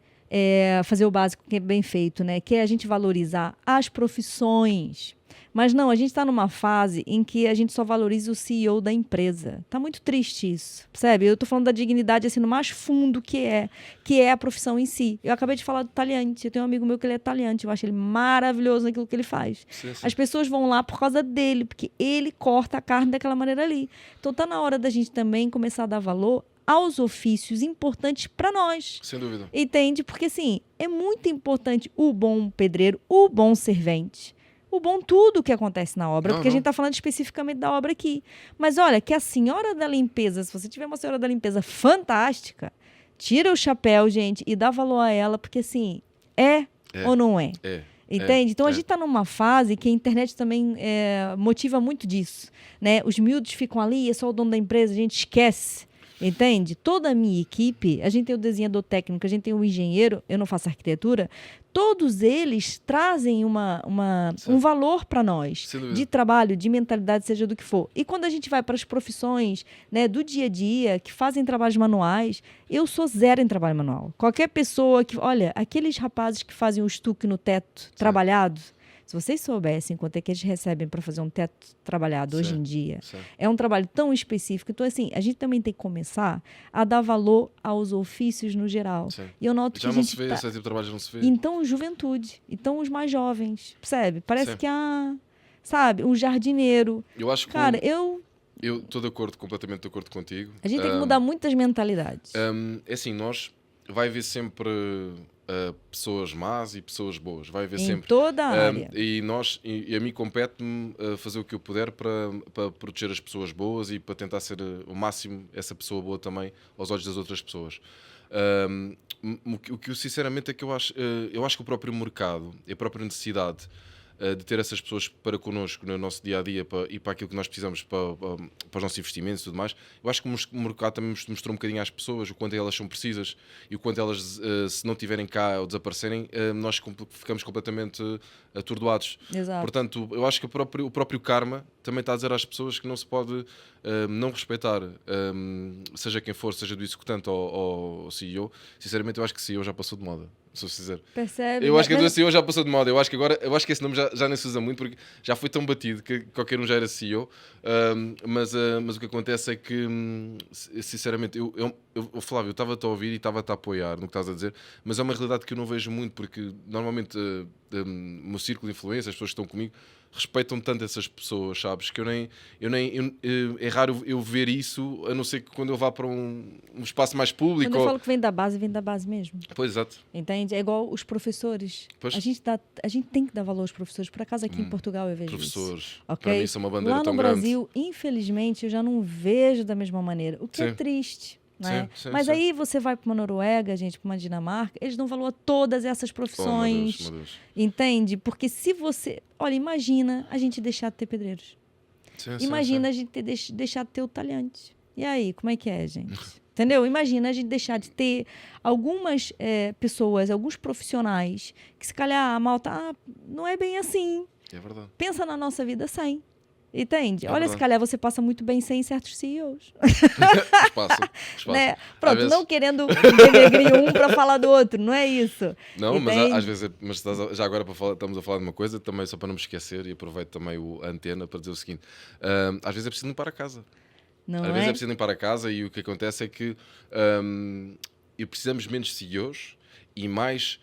Speaker 1: a fazer o básico que é bem feito, né, que é a gente valorizar as profissões. Mas não, a gente está numa fase em que a gente só valoriza o CEO da empresa. Tá muito triste isso, percebe? Eu tô falando da dignidade assim, no mais fundo que é a profissão em si. Eu acabei de falar do talhante. Eu tenho um amigo meu que ele é talhante. Eu acho ele maravilhoso naquilo que ele faz.
Speaker 2: Sim.
Speaker 1: As pessoas vão lá por causa dele, porque ele corta a carne daquela maneira ali. Então tá na hora da gente também começar a dar valor aos ofícios importantes para nós.
Speaker 2: Sem dúvida.
Speaker 1: Entende? Porque assim, é muito importante o bom pedreiro, o bom servente. O bom tudo que acontece na obra, porque a gente está falando especificamente da obra aqui. Mas olha, que a senhora da limpeza, se você tiver uma senhora da limpeza fantástica, tira o chapéu, gente, e dá valor a ela, porque assim, ou não é? Entende? Então a gente está numa fase que a internet também motiva muito disso. Né? Os miúdos ficam ali, é só o dono da empresa, a gente esquece. Entende? Toda a minha equipe, a gente tem o desenhador técnico, a gente tem o engenheiro, eu não faço arquitetura, todos eles trazem um valor para nós, de trabalho, de mentalidade, seja do que for. E quando a gente vai para as profissões, né, do dia a dia, que fazem trabalhos manuais, eu sou zero em trabalho manual. Qualquer pessoa que... Olha, aqueles rapazes que fazem o estuque no teto trabalhado... Se vocês soubessem quanto é que eles recebem para fazer um teto trabalhado hoje em dia, é um trabalho tão específico. Então, assim, a gente também tem que começar a dar valor aos ofícios no geral. E eu noto
Speaker 2: já
Speaker 1: que
Speaker 2: não se vê, esse tipo de trabalho não se vê.
Speaker 1: Então, juventude. Então, os mais jovens, percebe? Parece que sabe, um jardineiro.
Speaker 2: Eu acho que...
Speaker 1: Cara, eu
Speaker 2: Eu estou de acordo, completamente de acordo contigo.
Speaker 1: A gente tem que mudar muitas mentalidades.
Speaker 2: É assim, vai haver sempre pessoas más e pessoas boas, vai haver
Speaker 1: Em
Speaker 2: sempre.
Speaker 1: toda a área.
Speaker 2: E a mim compete-me fazer o que eu puder para proteger as pessoas boas e para tentar ser o máximo essa pessoa boa também aos olhos das outras pessoas. O que eu sinceramente é que eu acho que o próprio mercado e a própria necessidade de ter essas pessoas para connosco no nosso dia a dia e para aquilo que nós precisamos para os nossos investimentos e tudo mais, eu acho que o mercado também mostrou um bocadinho às pessoas o quanto elas são precisas e o quanto elas, se não estiverem cá ou desaparecerem, nós ficamos completamente atordoados.
Speaker 1: Exato.
Speaker 2: Portanto, eu acho que o próprio karma também está a dizer às pessoas que não se pode não respeitar, seja quem for, seja do executante ou CEO. Sinceramente, eu acho que CEO já passou de moda. Se eu sincero.
Speaker 1: Percebe?
Speaker 2: Eu acho que a do CEO já passou de moda. Eu acho que esse nome já nem se usa muito porque já foi tão batido que qualquer um já era CEO. Mas o que acontece é que, sinceramente, Flávio, eu estava-te a ouvir e estava-te a apoiar no que estás a dizer, mas é uma realidade que eu não vejo muito porque normalmente o meu círculo de influência, as pessoas que estão comigo, respeitam tanto essas pessoas, sabes? Que é raro eu ver isso, a não ser que quando eu vá para um espaço mais público.
Speaker 1: Quando eu falo que vem da base mesmo.
Speaker 2: Pois, exato.
Speaker 1: Entende? É igual os professores.
Speaker 2: Pois.
Speaker 1: A gente tem que dar valor aos professores. Por acaso aqui em Portugal eu vejo
Speaker 2: professores.
Speaker 1: isso. Okay?
Speaker 2: Para mim isso é uma bandeira
Speaker 1: lá
Speaker 2: tão
Speaker 1: no
Speaker 2: grande.
Speaker 1: Brasil, infelizmente, eu já não vejo da mesma maneira. O que é triste. Né?
Speaker 2: Sim,
Speaker 1: mas aí você vai para uma Noruega, gente, para uma Dinamarca, eles dão valor a todas essas profissões.
Speaker 2: Meu Deus.
Speaker 1: Entende? Porque se você... Olha, imagina a gente deixar de ter pedreiros. Imagina a gente deixar de ter o talhante. E aí, como é que é, gente? Entendeu? Imagina a gente deixar de ter algumas pessoas, alguns profissionais, que se calhar a malta não é bem assim.
Speaker 2: É verdade.
Speaker 1: Pensa na nossa vida sem. Entende?
Speaker 2: É
Speaker 1: Olha,
Speaker 2: verdade.
Speaker 1: se calhar você passa muito bem sem certos CEOs.
Speaker 2: Espaço.
Speaker 1: Né? Pronto,
Speaker 2: vezes...
Speaker 1: não querendo denegrir um para falar do outro, não é isso.
Speaker 2: Não,
Speaker 1: entende?
Speaker 2: mas às vezes, já agora estamos a falar de uma coisa, também só para não me esquecer, e aproveito também a antena para dizer o seguinte: às vezes é preciso limpar a casa.
Speaker 1: Não
Speaker 2: às vezes é preciso limpar a casa e o que acontece é que e precisamos menos CEOs e mais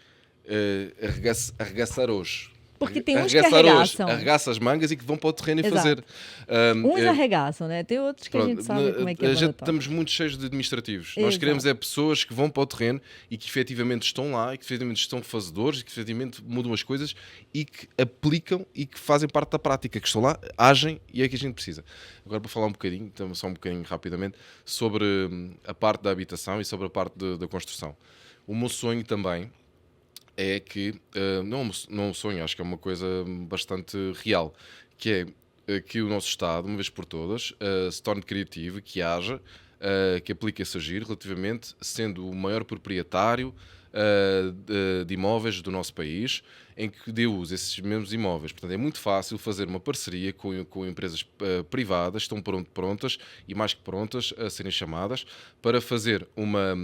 Speaker 2: arregaçar hoje.
Speaker 1: Porque tem uns que arregaçam.
Speaker 2: Arregaça as mangas e que vão para o terreno e
Speaker 1: Exato.
Speaker 2: fazer.
Speaker 1: Uns arregaçam, né? Tem outros que a gente sabe como é que é.
Speaker 2: Estamos muito cheios de administrativos. Exato. Nós queremos pessoas que vão para o terreno e que efetivamente estão lá e que efetivamente estão fazedores e que efetivamente mudam as coisas e que aplicam e que fazem parte da prática, que estão lá, agem e é que a gente precisa. Agora para falar um bocadinho, então, só um bocadinho rapidamente, sobre a parte da habitação e sobre a parte da construção. O meu sonho também é que, não um sonho, acho que é uma coisa bastante real, que é que o nosso Estado, uma vez por todas, se torne criativo, que haja, que aplique esse agir relativamente, sendo o maior proprietário de imóveis do nosso país, em que dê uso a esses mesmos imóveis. Portanto, é muito fácil fazer uma parceria com empresas privadas, estão prontas e mais que prontas a serem chamadas, para fazer uma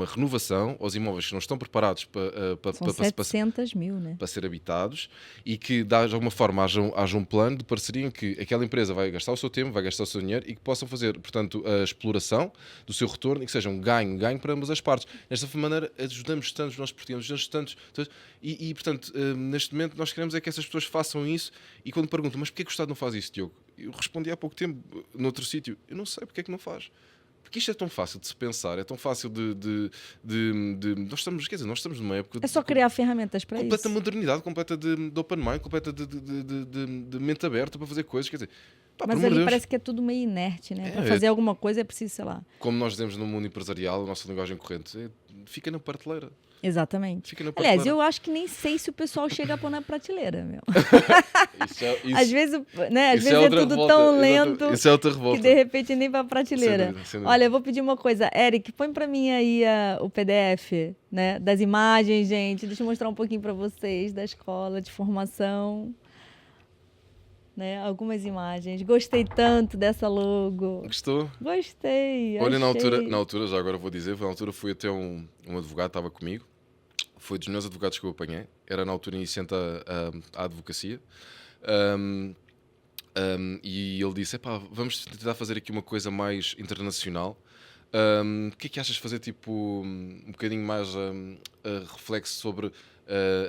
Speaker 2: renovação aos imóveis que não estão preparados para
Speaker 1: São 700 mil, né?
Speaker 2: Para ser habitados e que, de alguma forma, haja um plano de parceria em que aquela empresa vai gastar o seu tempo, vai gastar o seu dinheiro e que possam fazer, portanto, a exploração do seu retorno e que seja um ganho para ambas as partes. Desta maneira, ajudamos tantos os nossos portugueses, ajudamos tantos e, portanto, neste momento nós queremos é que essas pessoas façam isso e quando perguntam, mas porquê que o Estado não faz isso, Diogo? Eu respondi há pouco tempo, noutro sítio, eu não sei porque é que não faz. Porque isto é tão fácil de se pensar, é tão fácil nós estamos numa época...
Speaker 1: É só criar ferramentas para
Speaker 2: completa
Speaker 1: isso.
Speaker 2: modernidade, completa de open mind, completa de mente aberta para fazer coisas, quer dizer...
Speaker 1: Mas ali parece que é tudo meio inerte, né? Para fazer alguma coisa é preciso, sei lá...
Speaker 2: Como nós dizemos no mundo empresarial, a nossa linguagem corrente, fica na prateleira.
Speaker 1: Exatamente.
Speaker 2: Fica na prateleira.
Speaker 1: Aliás, eu acho que nem sei se o pessoal chega a pôr na prateleira, meu.
Speaker 2: Isso,
Speaker 1: às vezes, né? Às vezes é tudo revolta, tão lento
Speaker 2: isso é outra revolta.
Speaker 1: que de repente nem para a prateleira.
Speaker 2: Sem dúvida.
Speaker 1: Olha, eu vou pedir uma coisa. Eric, põe para mim aí o PDF, né? Das imagens, gente. Deixa eu mostrar um pouquinho para vocês da escola de formação. Né? Algumas imagens. Gostei tanto dessa logo.
Speaker 2: Gostou?
Speaker 1: Gostei.
Speaker 2: Olha,
Speaker 1: achei...
Speaker 2: na altura, já agora vou dizer, na altura fui até um advogado, estava comigo, foi dos meus advogados que eu apanhei, era na altura iniciante a advocacia, e ele disse, vamos tentar fazer aqui uma coisa mais internacional. O que é que achas de fazer tipo um bocadinho mais reflexo sobre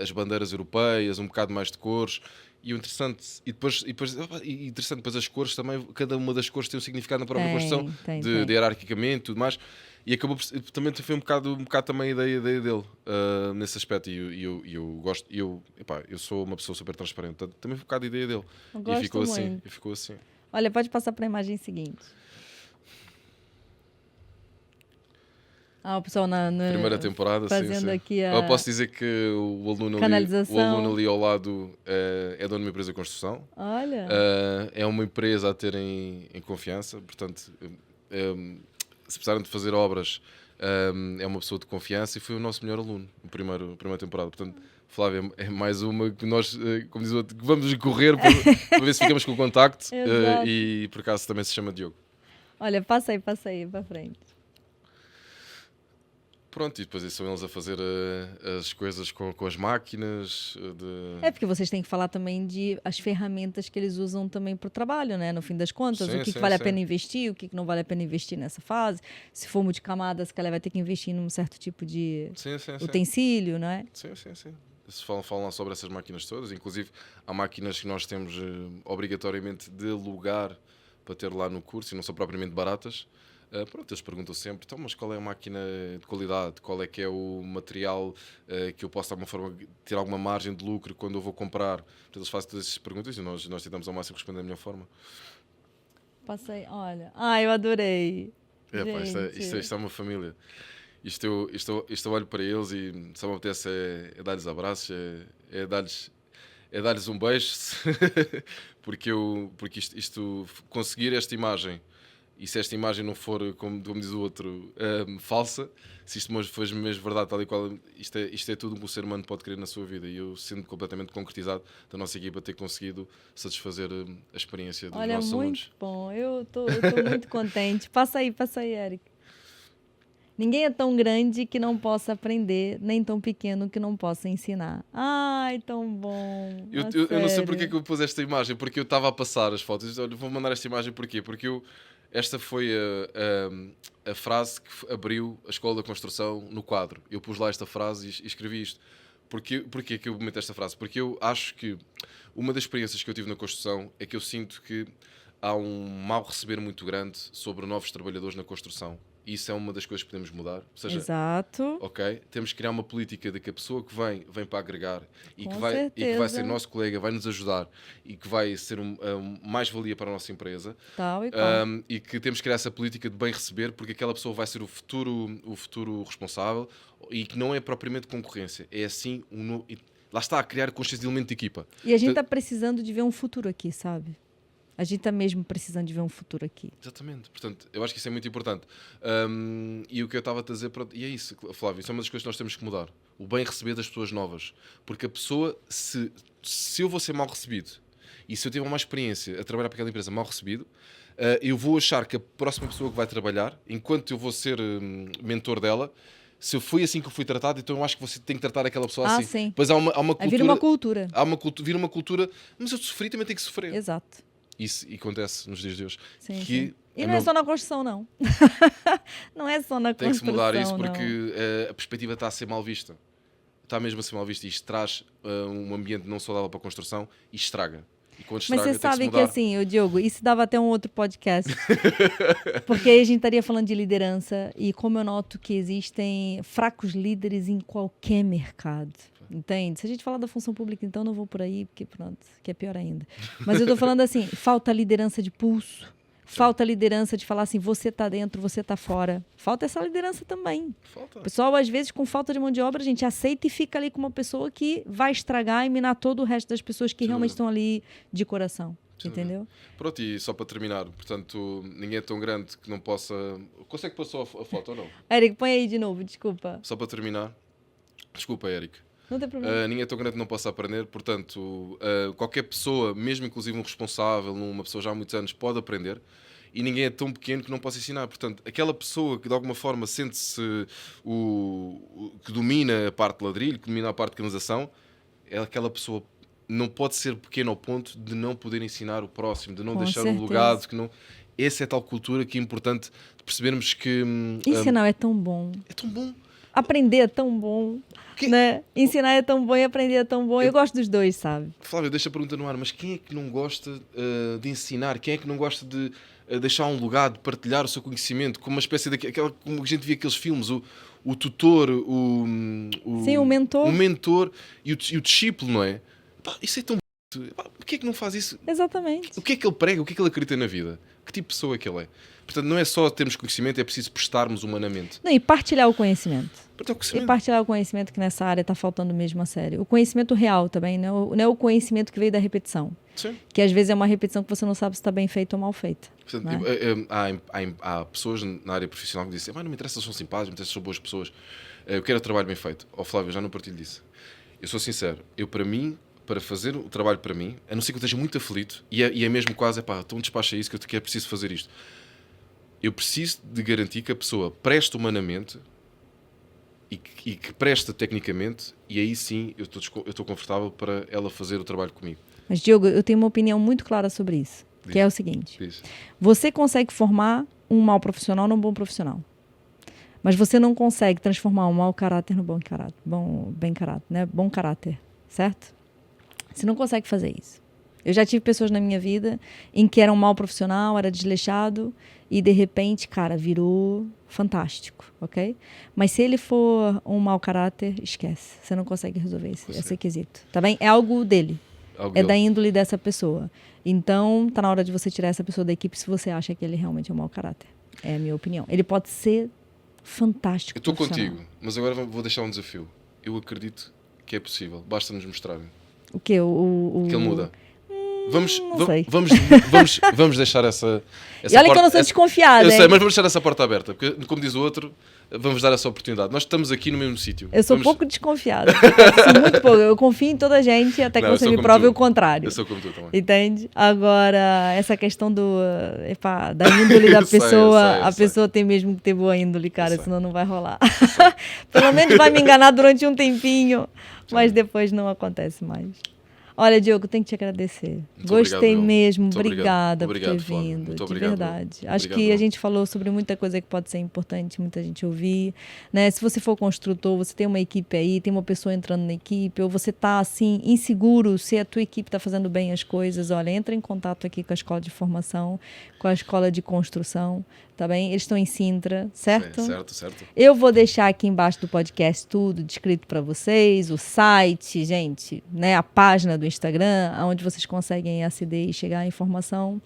Speaker 2: as bandeiras europeias, um bocado mais de cores? E o interessante, interessante depois as cores também, cada uma das cores tem um significado na própria construção, de hierarquicamente e tudo mais. E acabou também foi um bocado também a ideia dele nesse aspecto. E eu gosto, eu sou uma pessoa super transparente, portanto, também foi um bocado a ideia dele. E ficou assim.
Speaker 1: Olha, pode passar para a imagem seguinte. O pessoal na
Speaker 2: primeira temporada,
Speaker 1: fazendo
Speaker 2: sim.
Speaker 1: Aqui
Speaker 2: eu posso dizer que o aluno ali ao lado é dono de uma empresa de construção.
Speaker 1: Olha.
Speaker 2: É uma empresa a ter em confiança, portanto, se precisaram de fazer obras, é uma pessoa de confiança e foi o nosso melhor aluno na primeira temporada. Portanto, Flávia, é mais uma que nós, como diz o outro, que vamos correr para ver se ficamos com o contacto. E por acaso também se chama Diogo.
Speaker 1: Olha, passa aí para frente.
Speaker 2: Pronto, e depois são eles a fazer as coisas com as máquinas.
Speaker 1: É porque vocês têm que falar também de as ferramentas que eles usam também para o trabalho, né? No fim das contas, o que vale a pena investir, o que não vale a pena investir nessa fase. Se for multicamadas, que ela vai ter que investir num certo tipo de utensílio, não é?
Speaker 2: Sim. Se falam sobre essas máquinas todas, inclusive há máquinas que nós temos obrigatoriamente de alugar para ter lá no curso e não são propriamente baratas. Pronto, eles perguntam sempre, então, mas qual é a máquina de qualidade? Qual é que é o material que eu posso de alguma forma ter alguma margem de lucro quando eu vou comprar? Portanto, eles fazem todas essas perguntas e nós tentamos ao máximo responder da melhor forma.
Speaker 1: Passei, olha. Eu adorei.
Speaker 2: Isto é uma família. Isto eu olho para eles e só me apetece é dar-lhes abraços, é dar-lhes um beijo, porque isto conseguir esta imagem. E se esta imagem não for, como diz o outro, falsa, se isto for mesmo verdade, tal e qual, isto é tudo que o ser humano pode querer na sua vida. E eu sinto completamente concretizado da nossa equipa ter conseguido satisfazer a experiência dos nossos alunos.
Speaker 1: Olha, muito bom. Eu tô muito contente. Passa aí, Eric. Ninguém é tão grande que não possa aprender, nem tão pequeno que não possa ensinar. Ai, tão bom.
Speaker 2: Eu não sei porque é que eu pus esta imagem, porque eu estava a passar as fotos. Olha, vou mandar esta imagem porquê? Porque esta foi a frase que abriu a Escola da Construção no quadro. Eu pus lá esta frase e escrevi isto. Porquê que eu meto esta frase? Porque eu acho que uma das experiências que eu tive na construção é que eu sinto que há um mal receber muito grande sobre novos trabalhadores na construção. E isso é uma das coisas que podemos mudar. Ou seja,
Speaker 1: exato.
Speaker 2: Ok? Temos que criar uma política de que a pessoa que vem para agregar e que vai ser nosso colega, vai nos ajudar e que vai ser mais-valia para a nossa empresa.
Speaker 1: Tal e qual.
Speaker 2: E que temos que criar essa política de bem receber, porque aquela pessoa vai ser o futuro responsável e que não é propriamente concorrência. É assim, lá está a criar consciência de elemento de equipa.
Speaker 1: E a gente está precisando de ver um futuro aqui, sabe? A gente está mesmo precisando de ver um futuro aqui.
Speaker 2: Exatamente. Portanto, eu acho que isso é muito importante. E o que eu estava a dizer, e é isso, Flávio, isso é uma das coisas que nós temos que mudar. O bem receber das pessoas novas. Porque a pessoa, se eu vou ser mal recebido e se eu tiver uma experiência a trabalhar para aquela empresa mal recebido, eu vou achar que a próxima pessoa que vai trabalhar, enquanto eu vou ser mentor dela, se eu fui assim que eu fui tratado, então eu acho que você tem que tratar aquela pessoa assim.
Speaker 1: Sim.
Speaker 2: Pois há uma cultura.
Speaker 1: Vira uma cultura.
Speaker 2: Vira uma cultura, mas eu sofri, também tenho que sofrer.
Speaker 1: Exato.
Speaker 2: Isso acontece nos dias de hoje.
Speaker 1: Sim. E não é só na construção, não. Não é só na construção.
Speaker 2: Tem que se mudar isso porque a perspectiva está a ser mal vista. Está mesmo a ser mal vista. Isto traz um ambiente não saudável para a construção e estraga. E quando estraga,
Speaker 1: mas você sabe
Speaker 2: que
Speaker 1: que assim, o Diogo, isso dava até um outro podcast. Porque aí a gente estaria falando de liderança e como eu noto que existem fracos líderes em qualquer mercado. Entende? Se a gente falar da função pública, então não vou por aí, porque pronto, que é pior ainda. Mas eu tô falando assim, falta liderança de pulso, falta liderança de falar assim, você tá dentro, você tá fora. Falta essa liderança também. O pessoal, às vezes, com falta de mão de obra, a gente aceita e fica ali com uma pessoa que vai estragar e minar todo o resto das pessoas que realmente estão ali de coração. Entendeu?
Speaker 2: Pronto, e só para terminar, portanto, ninguém é tão grande que não possa... Consegue pôr só a foto ou não?
Speaker 1: Eric, põe aí de novo, desculpa.
Speaker 2: Só para terminar. Desculpa, Eric.
Speaker 1: Não tem problema.
Speaker 2: Ninguém é tão grande que não possa aprender, portanto, qualquer pessoa, mesmo inclusive um responsável, uma pessoa já há muitos anos, pode aprender. E ninguém é tão pequeno que não possa ensinar. Portanto, aquela pessoa que de alguma forma sente-se que domina a parte de ladrilho, que domina a parte de canalização, é aquela pessoa não pode ser pequena ao ponto de não poder ensinar o próximo, de não deixar um legado, que não... Essa é a tal cultura que é importante de percebermos que...
Speaker 1: Ensinar é tão bom.
Speaker 2: É tão bom.
Speaker 1: aprender é tão bom, né? Ensinar é tão bom e aprender é tão bom. Eu gosto dos dois, sabe?
Speaker 2: Flávio, deixa a pergunta no ar, mas quem é que não gosta de ensinar? Quem é que não gosta de deixar um legado, de partilhar o seu conhecimento, como uma espécie daquela, como a gente via aqueles filmes, o tutor,
Speaker 1: Sim, o mentor.
Speaker 2: O mentor e o discípulo, não é? Pá, isso é tão bonito. Pá, porquê é que não faz isso?
Speaker 1: Exatamente.
Speaker 2: O que é que ele prega? O que é que ele acredita na vida? Que tipo de pessoa é que ele é? Portanto, não é só termos conhecimento, é preciso prestarmos humanamente.
Speaker 1: Não, e partilhar o conhecimento.
Speaker 2: Conhecimento.
Speaker 1: E partilhar o conhecimento que nessa área está faltando mesmo a sério. O conhecimento real também, não é o conhecimento que veio da repetição.
Speaker 2: Sim.
Speaker 1: Que às vezes é uma repetição que você não sabe se está bem feita ou mal feita.
Speaker 2: Portanto, há pessoas na área profissional que dizem: não me interessa se são simpáticos, não me interessa se são boas pessoas, eu quero o trabalho bem feito. Flávio, eu já não partilho disso. Eu sou sincero, para mim, para fazer o trabalho para mim, a não ser que eu esteja muito aflito, e é mesmo quase, então despacha isso que é preciso fazer isto. Eu preciso de garantir que a pessoa preste humanamente e que preste tecnicamente, e aí sim eu estou confortável para ela fazer o trabalho comigo.
Speaker 1: Mas, Diogo, eu tenho uma opinião muito clara sobre isso, que é o seguinte. Você consegue formar um mau profissional num bom profissional, mas você não consegue transformar um mau caráter no bom caráter, bom caráter, certo? Você não consegue fazer isso. Eu já tive pessoas na minha vida em que era um mau profissional, era desleixado, e de repente, cara, virou fantástico, ok? Mas se ele for um mau caráter, esquece. Você não consegue resolver esse quesito, tá bem? É algo dele. Da índole dessa pessoa. Então, tá na hora de você tirar essa pessoa da equipe se você acha que ele realmente é um mau caráter. É a minha opinião. Ele pode ser fantástico.
Speaker 2: Eu estou contigo, mas agora vou deixar um desafio. Eu acredito que é possível. Basta nos mostrarem.
Speaker 1: O quê?
Speaker 2: Que ele muda. Vamos deixar essa
Speaker 1: e olha porta, que eu não sou desconfiada.
Speaker 2: Eu sei, mas vamos deixar essa porta aberta, porque, como diz o outro, vamos dar essa oportunidade. Nós estamos aqui no mesmo sítio.
Speaker 1: Eu sou pouco desconfiada. Muito pouco. Eu confio em toda a gente até que você me prove o contrário.
Speaker 2: Eu sou como tu também.
Speaker 1: Entende? Agora, essa questão da índole da pessoa, a pessoa tem mesmo que ter boa índole, cara, senão não vai rolar. Pelo menos vai me enganar durante um tempinho, mas depois não acontece mais. Olha, Diogo, tenho que te agradecer. Gostei mesmo. Obrigada por ter vindo. De verdade. Acho que a gente falou sobre muita coisa que pode ser importante, muita gente ouvir. Né? Se você for construtor, você tem uma equipe aí, tem uma pessoa entrando na equipe, ou você está assim, inseguro se a tua equipe está fazendo bem as coisas, olha, entra em contato aqui com a escola de formação, com a escola de construção. Tá bem? Eles estão em Sintra, certo?
Speaker 2: Certo.
Speaker 1: Eu vou deixar aqui embaixo do podcast tudo descrito para vocês, o site, gente, né, a página do Instagram, onde vocês conseguem aceder e chegar à informação.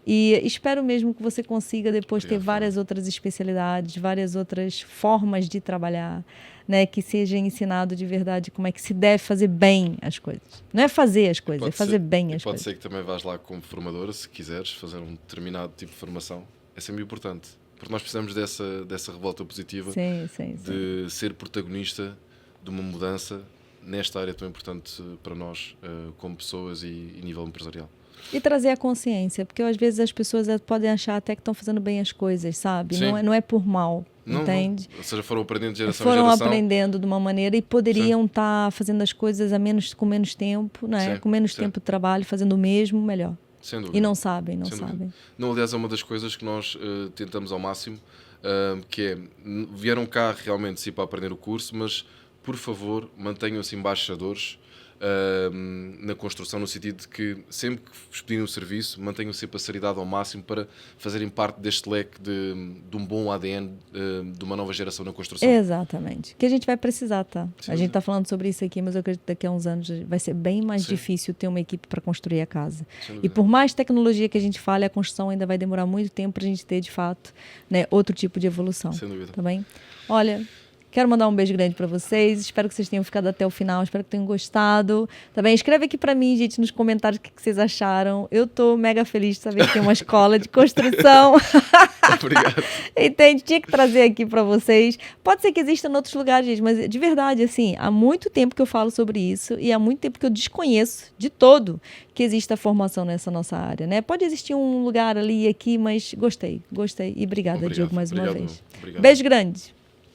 Speaker 1: E espero mesmo que você consiga depois ter várias outras especialidades, várias outras formas de trabalhar, né, que seja ensinado de verdade como é que se deve fazer bem as coisas. Não é fazer as coisas, é fazer bem as coisas.
Speaker 2: Pode ser que também vás lá como formadora, se quiseres, fazer um determinado tipo de formação. É sempre importante, porque nós precisamos dessa revolta positiva, de ser protagonista de uma mudança nesta área tão importante para nós, como pessoas e nível empresarial.
Speaker 1: E trazer a consciência, porque às vezes as pessoas podem achar até que estão fazendo bem as coisas, sabe? Não é por mal, entende?
Speaker 2: Não. Ou seja, foram aprendendo de geração em
Speaker 1: geração.
Speaker 2: geração.
Speaker 1: Foram aprendendo de uma maneira e poderiam estar fazendo as coisas com menos tempo, né? Com menos tempo de trabalho, fazendo o mesmo, melhor.
Speaker 2: Sem dúvida.
Speaker 1: E não sabem.
Speaker 2: Não, aliás, é uma das coisas que nós tentamos ao máximo, que é, vieram cá realmente sim para aprender o curso, mas, por favor, mantenham-se embaixadores na construção, no sentido de que sempre que vos pedirem o serviço, mantenham sempre a seriedade ao máximo para fazerem parte deste leque de um bom ADN de uma nova geração na construção.
Speaker 1: Exatamente. Que a gente vai precisar, tá? A gente está falando sobre isso aqui, mas eu acredito que daqui a uns anos vai ser bem mais difícil ter uma equipe para construir a casa. E por mais tecnologia que a gente fale, a construção ainda vai demorar muito tempo para a gente ter, de fato, né, outro tipo de evolução.
Speaker 2: Sem dúvida.
Speaker 1: Tá bem? Olha... Quero mandar um beijo grande para vocês. Espero que vocês tenham ficado até o final. Espero que tenham gostado. Tá bem? Escreve aqui para mim, gente, nos comentários o que vocês acharam. Eu tô mega feliz de saber que tem uma escola de construção.
Speaker 2: Obrigado.
Speaker 1: Entende? Tinha que trazer aqui para vocês. Pode ser que exista em outros lugares, gente, mas de verdade, assim, há muito tempo que eu falo sobre isso e há muito tempo que eu desconheço de todo que exista formação nessa nossa área, né? Pode existir um lugar ali e aqui, mas gostei. E obrigada, Diogo, mais uma vez.
Speaker 2: Obrigado.
Speaker 1: Beijo grande.